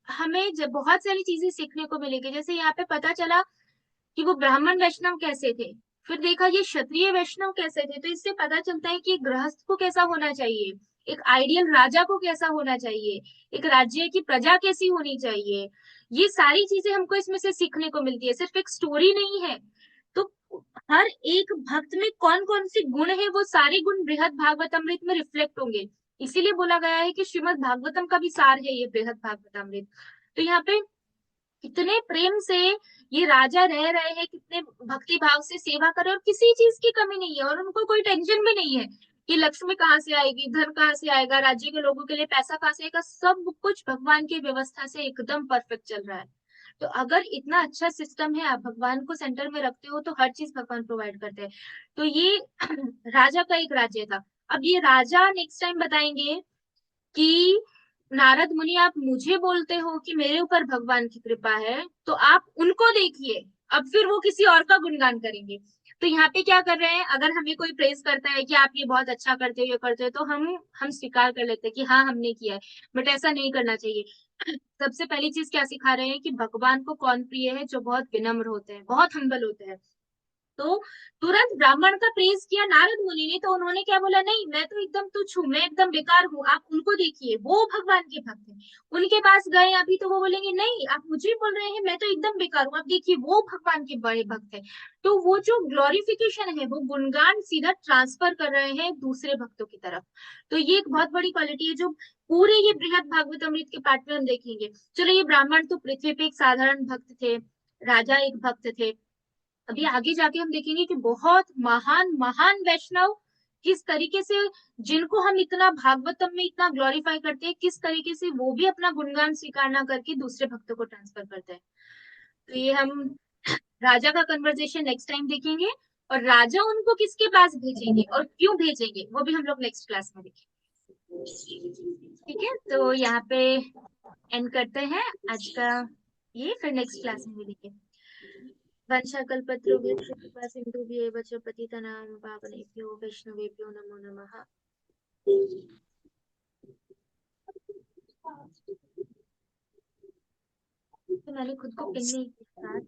हमें जब बहुत सारी चीजें सीखने को मिलेगी। जैसे यहाँ पे पता चला कि वो ब्राह्मण वैष्णव कैसे थे, फिर देखा ये क्षत्रिय वैष्णव कैसे थे, तो इससे पता चलता है कि गृहस्थ को कैसा होना चाहिए, एक आइडियल राजा को कैसा होना चाहिए, एक राज्य की प्रजा कैसी होनी चाहिए। ये सारी चीजें हमको इसमें से सीखने को मिलती है, सिर्फ एक स्टोरी नहीं है। तो हर एक भक्त में कौन कौन से गुण है, वो सारे गुण बृहद भागवतामृत में रिफ्लेक्ट होंगे। इसीलिए बोला गया है कि श्रीमद् भागवतम का भी सार है ये बृहद भागवतामृत। तो यहाँ पे कितने प्रेम से ये राजा रह रहे हैं, कितने भक्ति भाव से सेवा कर रहे हैं, और किसी चीज की कमी नहीं है, और उनको कोई टेंशन भी नहीं है कि लक्ष्मी कहाँ से आएगी, धन कहाँ से आएगा, राज्य के लोगों के लिए पैसा कहाँ से आएगा। सब कुछ भगवान की व्यवस्था से एकदम परफेक्ट चल रहा है। तो अगर इतना अच्छा सिस्टम है, आप भगवान को सेंटर में रखते हो, तो हर चीज भगवान प्रोवाइड करते हैं। तो ये राजा का एक राज्य था। अब ये राजा नेक्स्ट टाइम बताएंगे कि नारद मुनि, आप मुझे बोलते हो कि मेरे ऊपर भगवान की कृपा है, तो आप उनको देखिए। अब फिर वो किसी और का गुणगान करेंगे। तो यहाँ पे क्या कर रहे हैं, अगर हमें कोई प्रेज करता है कि आप ये बहुत अच्छा करते हो, ये करते हो, तो हम स्वीकार कर लेते हैं कि हाँ हमने किया है। बट ऐसा नहीं करना चाहिए। सबसे पहली चीज क्या सिखा रहे हैं कि भगवान को कौन प्रिय है, जो बहुत विनम्र होते हैं, बहुत हम्बल होते हैं। तो तुरंत ब्राह्मण का प्रेज किया नारद मुनि ने, तो उन्होंने क्या बोला, नहीं मैं तो एकदम तुच्छ हूँ, मैं एकदम बेकार हूँ, आप उनको देखिए वो भगवान के भक्त हैं। उनके पास गए अभी तो वो बोलेंगे नहीं आप मुझे बोल रहे हैं, मैं तो एकदम बेकार हूँ, आप देखिए वो भगवान के बड़े भक्त हैं। तो वो जो ग्लोरिफिकेशन है, वो गुणगान सीधा ट्रांसफर कर रहे हैं दूसरे भक्तों की तरफ। तो ये एक बहुत बड़ी क्वालिटी है जो पूरे ये बृहद भागवतामृत के पाठ में हम देखेंगे। चलो, ये ब्राह्मण तो पृथ्वी पे एक साधारण भक्त थे, राजा एक भक्त थे। अभी आगे जाके हम देखेंगे कि बहुत महान महान वैष्णव किस तरीके से, जिनको हम इतना भागवतम में इतना ग्लोरीफाई करते हैं, किस तरीके से वो भी अपना गुणगान स्वीकार ना करके दूसरे भक्तों को ट्रांसफर करते हैं। तो ये हम राजा का कन्वर्सेशन नेक्स्ट टाइम देखेंगे, और राजा उनको किसके पास भेजेंगे और क्यों भेजेंगे वो भी हम लोग नेक्स्ट क्लास में देखेंगे। ठीक है, तो यहाँ पे एंड करते हैं आज का ये, फिर नेक्स्ट क्लास में मिलेंगे। वंशाकल्पतरुभ्यश्च कृपा सिन्धुभ्येव च पतितनां पावनेभ्यो वैष्णवेभ्यो नमो नमः। तो मैंने खुद को पिन नहीं किया आज।